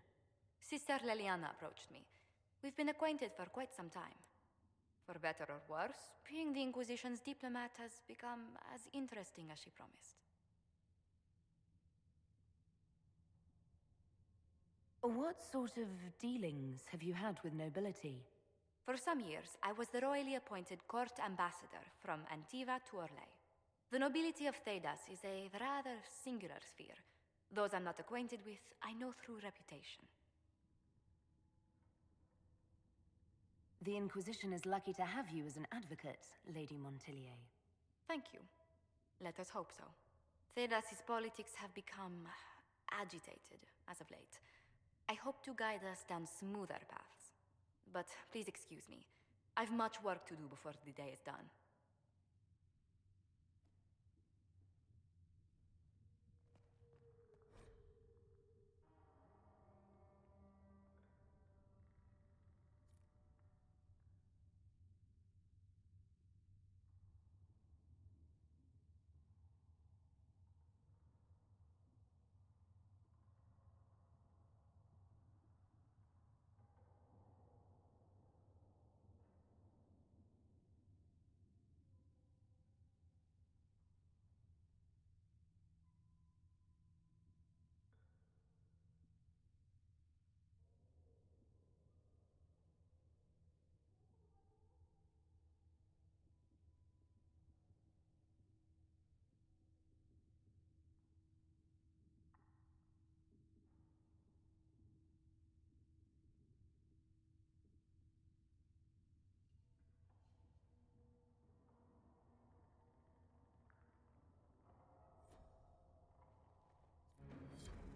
Sister Liliana approached me. We've been acquainted for quite some time. For better or worse, being the Inquisition's diplomat has become as interesting as she promised. What sort of dealings have you had with nobility? For some years, I was the royally appointed court ambassador from Antiva to Orlais. The nobility of Thedas is a rather singular sphere. Those I'm not acquainted with, I know through reputation. The Inquisition is lucky to have you as an advocate, Lady Montillier. Thank you. Let us hope so. Thedas's politics have become agitated as of late. I hope to guide us down smoother paths. But please excuse me. I've much work to do before the day is done.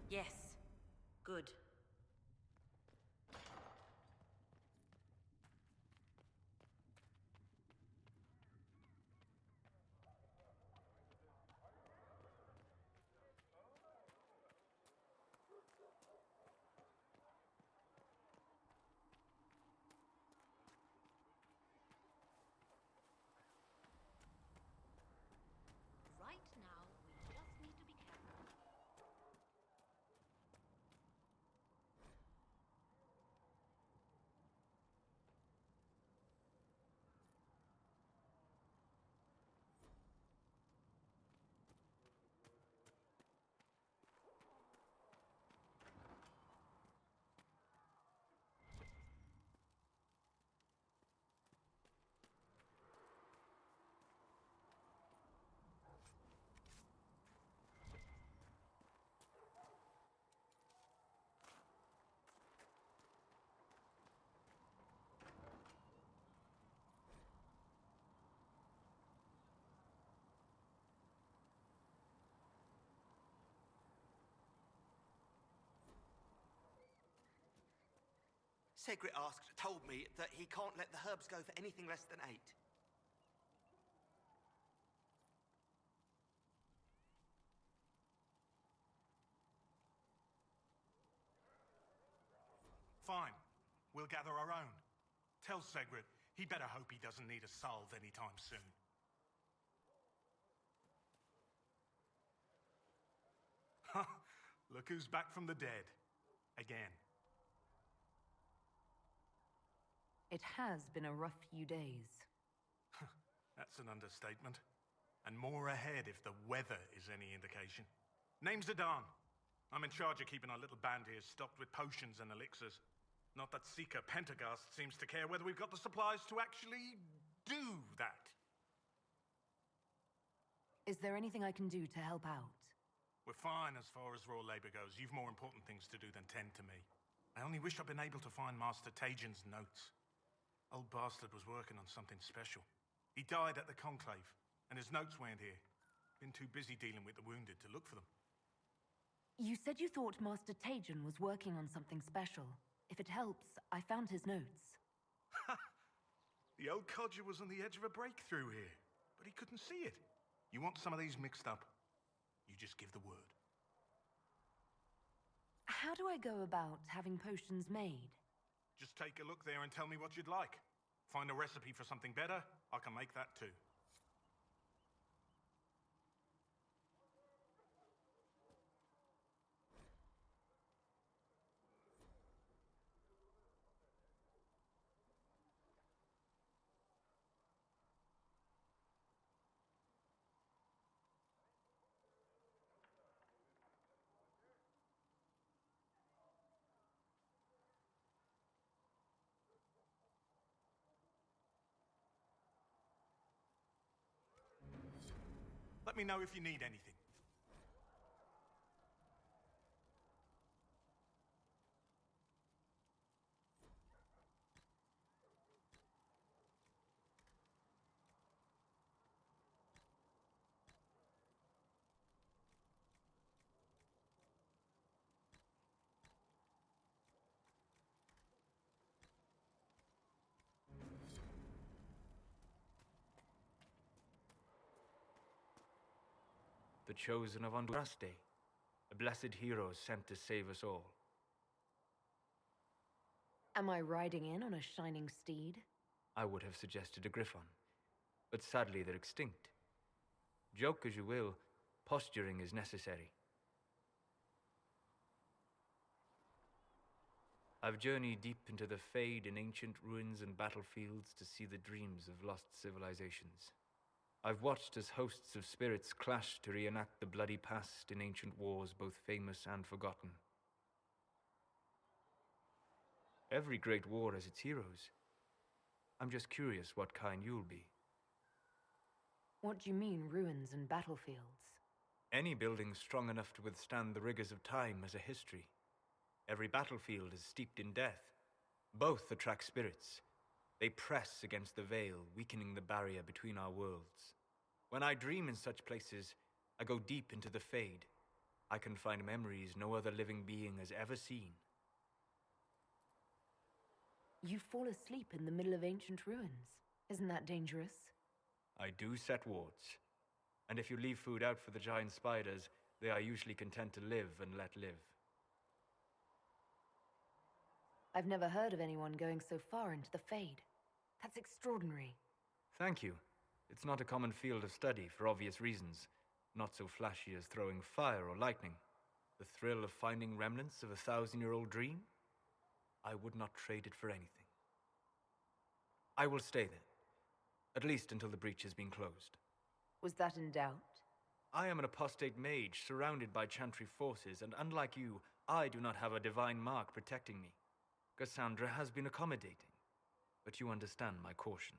Yes. Good. Right now, we just need to be careful. Segrit told me that he can't let the herbs go for anything less than 8. Fine. We'll gather our own. Tell Segrit he better hope he doesn't need a salve anytime soon. Ha! Look who's back from the dead. Again. It has been a rough few days. That's an understatement. And more ahead if the weather is any indication. Name's Adan. I'm in charge of keeping our little band here stocked with potions and elixirs. Not that Seeker Pentagast seems to care whether we've got the supplies to actually do that. Is there anything I can do to help out? We're fine as far as raw labor goes. You've more important things to do than tend to me. I only wish I'd been able to find Master Tajin's notes. Old bastard was working on something special. He died at the Conclave, and his notes weren't here. Been too busy dealing with the wounded to look for them. You said you thought Master Tajin was working on something special. If it helps, I found his notes. The old codger was on the edge of a breakthrough here, but he couldn't see it. You want some of these mixed up? You just give the word. How do I go about having potions made? Just take a look there and tell me what you'd like. Find a recipe for something better, I can make that too. Let me know if you need anything. The chosen of Andraste, a blessed hero sent to save us all. Am I riding in on a shining steed? I would have suggested a griffon, but sadly they're extinct. Joke as you will, posturing is necessary. I've journeyed deep into the Fade in ancient ruins and battlefields to see the dreams of lost civilizations. I've watched as hosts of spirits clash to reenact the bloody past in ancient wars both famous and forgotten. Every great war has its heroes. I'm just curious what kind you'll be. What do you mean, ruins and battlefields? Any building strong enough to withstand the rigors of time has a history. Every battlefield is steeped in death. Both attract spirits. They press against the veil, weakening the barrier between our worlds. When I dream in such places, I go deep into the Fade. I can find memories no other living being has ever seen. You fall asleep in the middle of ancient ruins. Isn't that dangerous? I do set wards. And if you leave food out for the giant spiders, they are usually content to live and let live. I've never heard of anyone going so far into the Fade. That's extraordinary. Thank you. It's not a common field of study for obvious reasons. Not so flashy as throwing fire or lightning. The thrill of finding remnants of a 1,000-year-old dream? I would not trade it for anything. I will stay there. At least until the breach has been closed. Was that in doubt? I am an apostate mage surrounded by Chantry forces, and unlike you, I do not have a divine mark protecting me. Cassandra has been accommodating, but you understand my caution.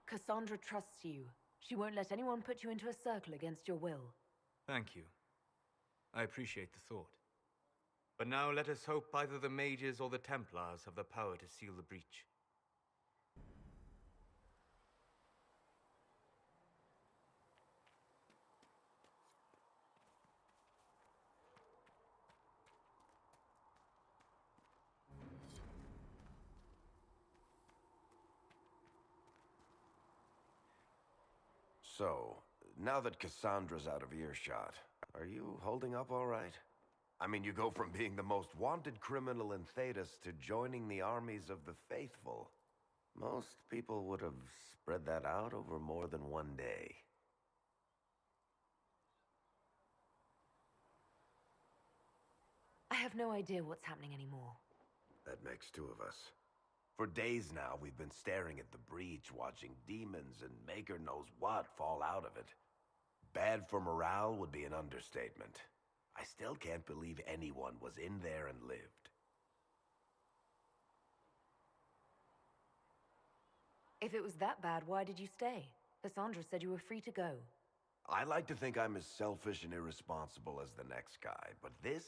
Cassandra trusts you. She won't let anyone put you into a circle against your will. Thank you. I appreciate the thought. But now let us hope either the mages or the Templars have the power to seal the breach. So, now that Cassandra's out of earshot, are you holding up all right? I mean, you go from being the most wanted criminal in Thedas to joining the armies of the faithful. Most people would have spread that out over more than one day. I have no idea what's happening anymore. That makes two of us. For days now, we've been staring at the breach, watching demons and maker knows what fall out of it. Bad for morale would be an understatement. I still can't believe anyone was in there and lived. If it was that bad, why did you stay? Cassandra said you were free to go. I like to think I'm as selfish and irresponsible as the next guy, but this...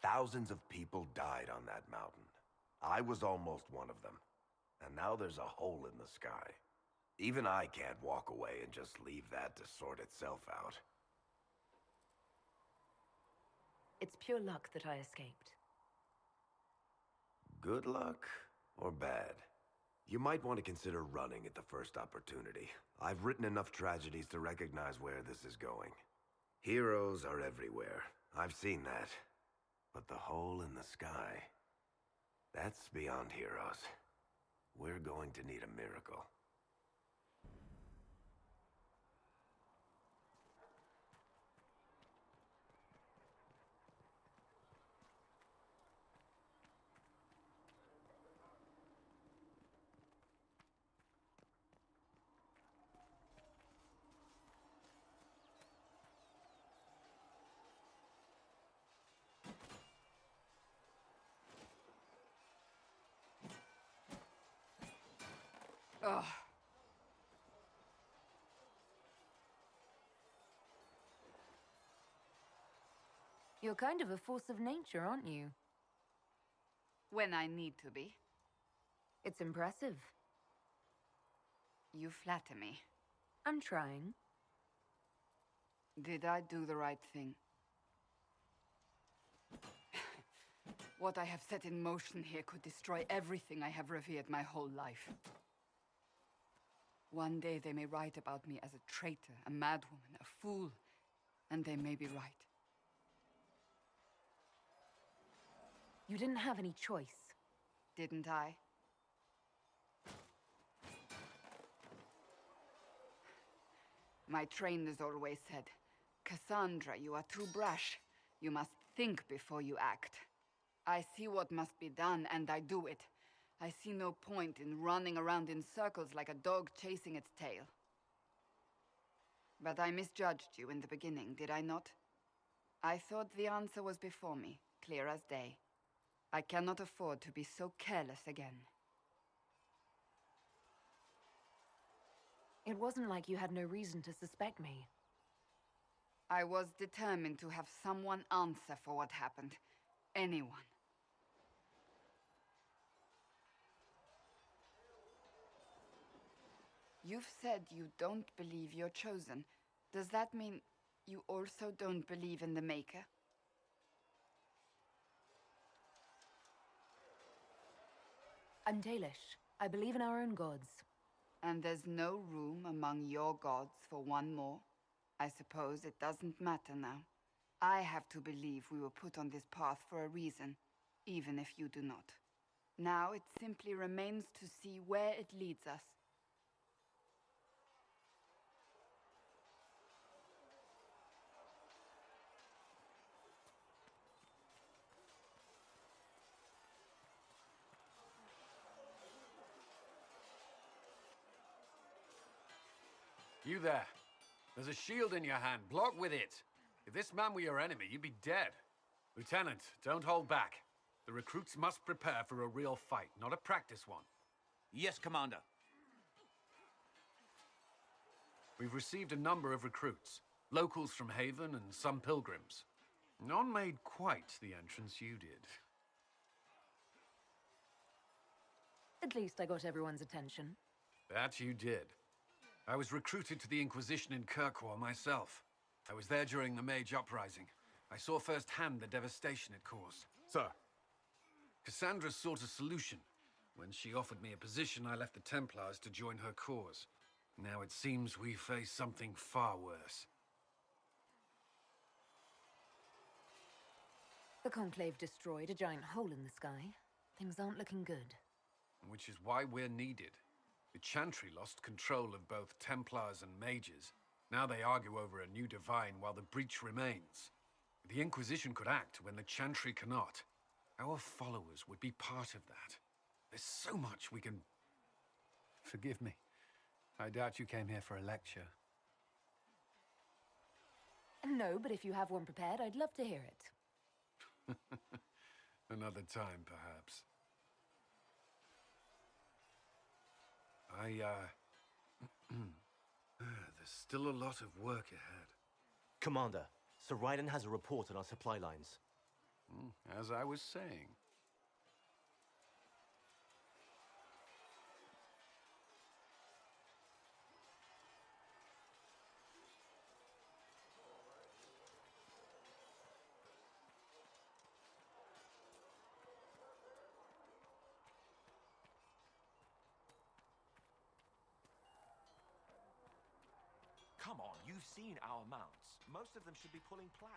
Thousands of people died on that mountain. I was almost one of them. And now there's a hole in the sky. Even I can't walk away and just leave that to sort itself out. It's pure luck that I escaped. Good luck or bad? You might want to consider running at the first opportunity. I've written enough tragedies to recognize where this is going. Heroes are everywhere. I've seen that. But the hole in the sky... that's beyond heroes. We're going to need a miracle. Ugh. You're kind of a force of nature, aren't you? When I need to be. It's impressive. You flatter me. I'm trying. Did I do the right thing? What I have set in motion here could destroy everything I have revered my whole life. One day they may write about me as a traitor, a madwoman, a fool, and they may be right. You didn't have any choice. Didn't I? My trainers always said, Cassandra, you are too brash. You must think before you act. I see what must be done, and I do it. I see no point in running around in circles like a dog chasing its tail. But I misjudged you in the beginning, did I not? I thought the answer was before me, clear as day. I cannot afford to be so careless again. It wasn't like you had no reason to suspect me. I was determined to have someone answer for what happened. Anyone. You've said you don't believe you're chosen. Does that mean you also don't believe in the Maker? I'm Dalish. I believe in our own gods. And there's no room among your gods for one more? I suppose it doesn't matter now. I have to believe we were put on this path for a reason, even if you do not. Now it simply remains to see where it leads us. You there. There's a shield in your hand. Block with it. If this man were your enemy, you'd be dead. Lieutenant, don't hold back. The recruits must prepare for a real fight, not a practice one. Yes, Commander. We've received a number of recruits. Locals from Haven and some pilgrims. None made quite the entrance you did. At least I got everyone's attention. That you did. I was recruited to the Inquisition in Kirkwall myself. I was there during the Mage Uprising. I saw firsthand the devastation it caused. Sir. Cassandra sought a solution. When she offered me a position, I left the Templars to join her cause. Now it seems we face something far worse. The Conclave destroyed a giant hole in the sky. Things aren't looking good. Which is why we're needed. The Chantry lost control of both Templars and mages. Now they argue over a new divine while the breach remains. The Inquisition could act when the Chantry cannot. Our followers would be part of that. There's so much we can... Forgive me. I doubt you came here for a lecture. No, but if you have one prepared, I'd love to hear it. Another time, perhaps. There's still a lot of work ahead. Commander, Sir Ryden has a report on our supply lines. As I was saying. Come on, you've seen our mounts. Most of them should be pulling plows.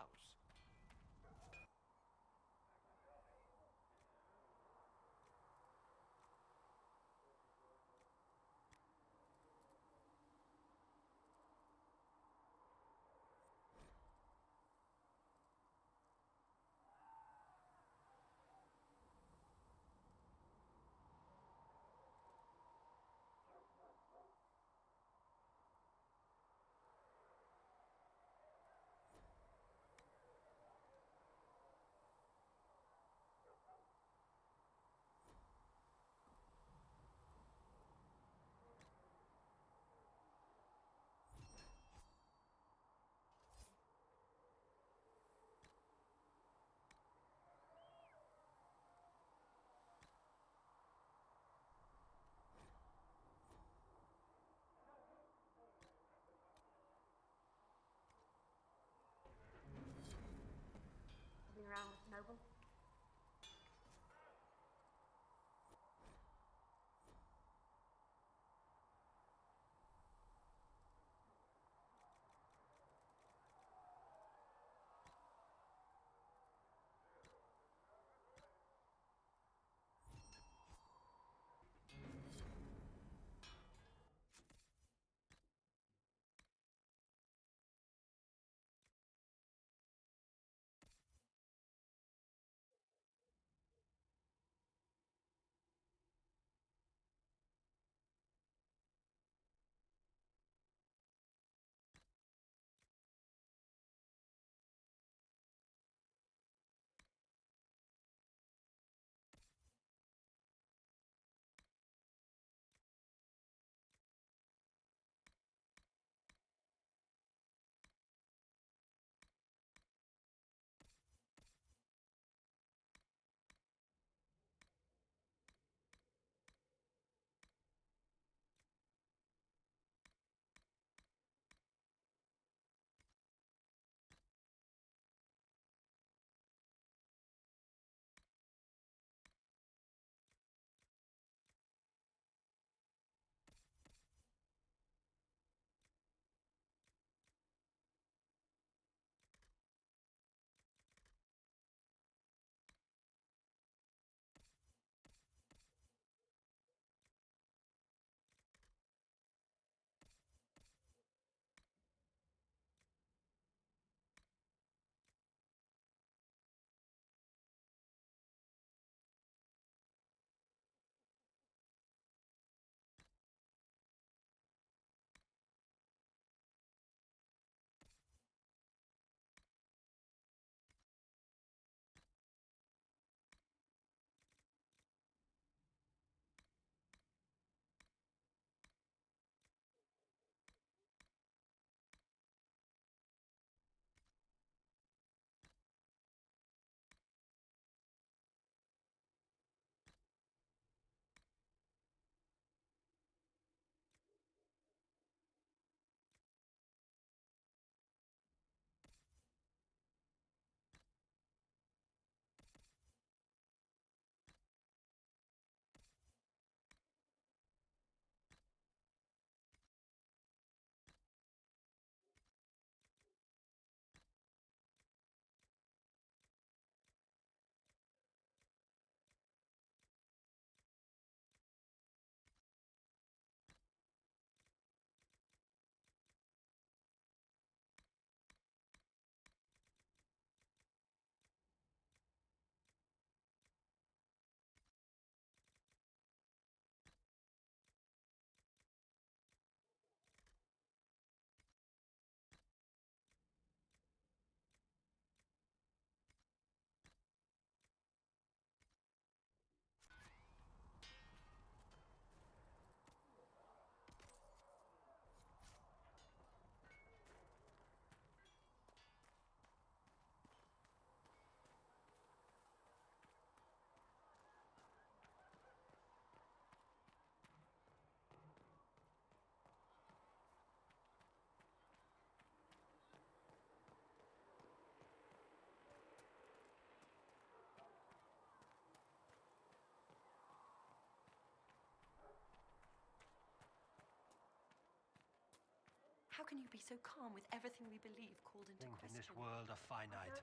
How can you be so calm with everything we believe called into Think in question? this world of finite,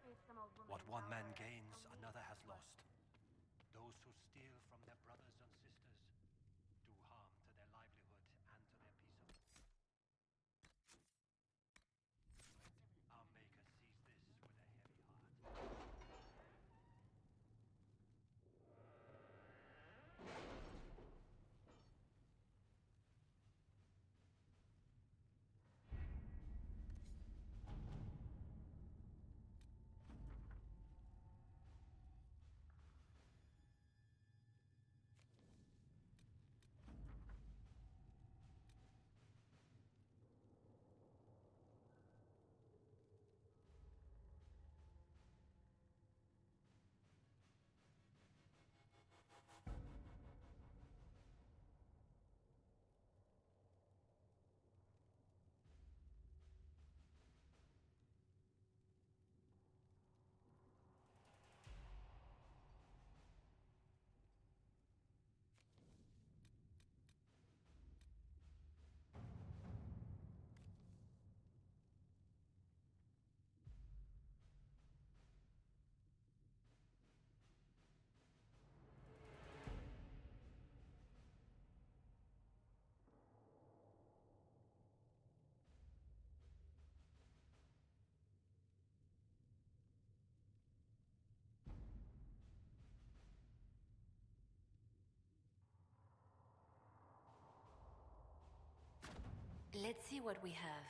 what one man gains, another has lost. Those who steal from their brothers and sisters do harm to their livelihood and to their peace of mind. Our Maker sees this with a heavy heart. Let's see what we have.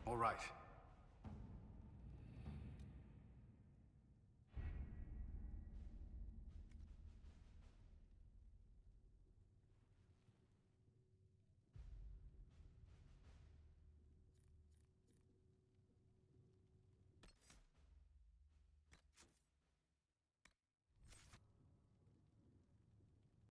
All right.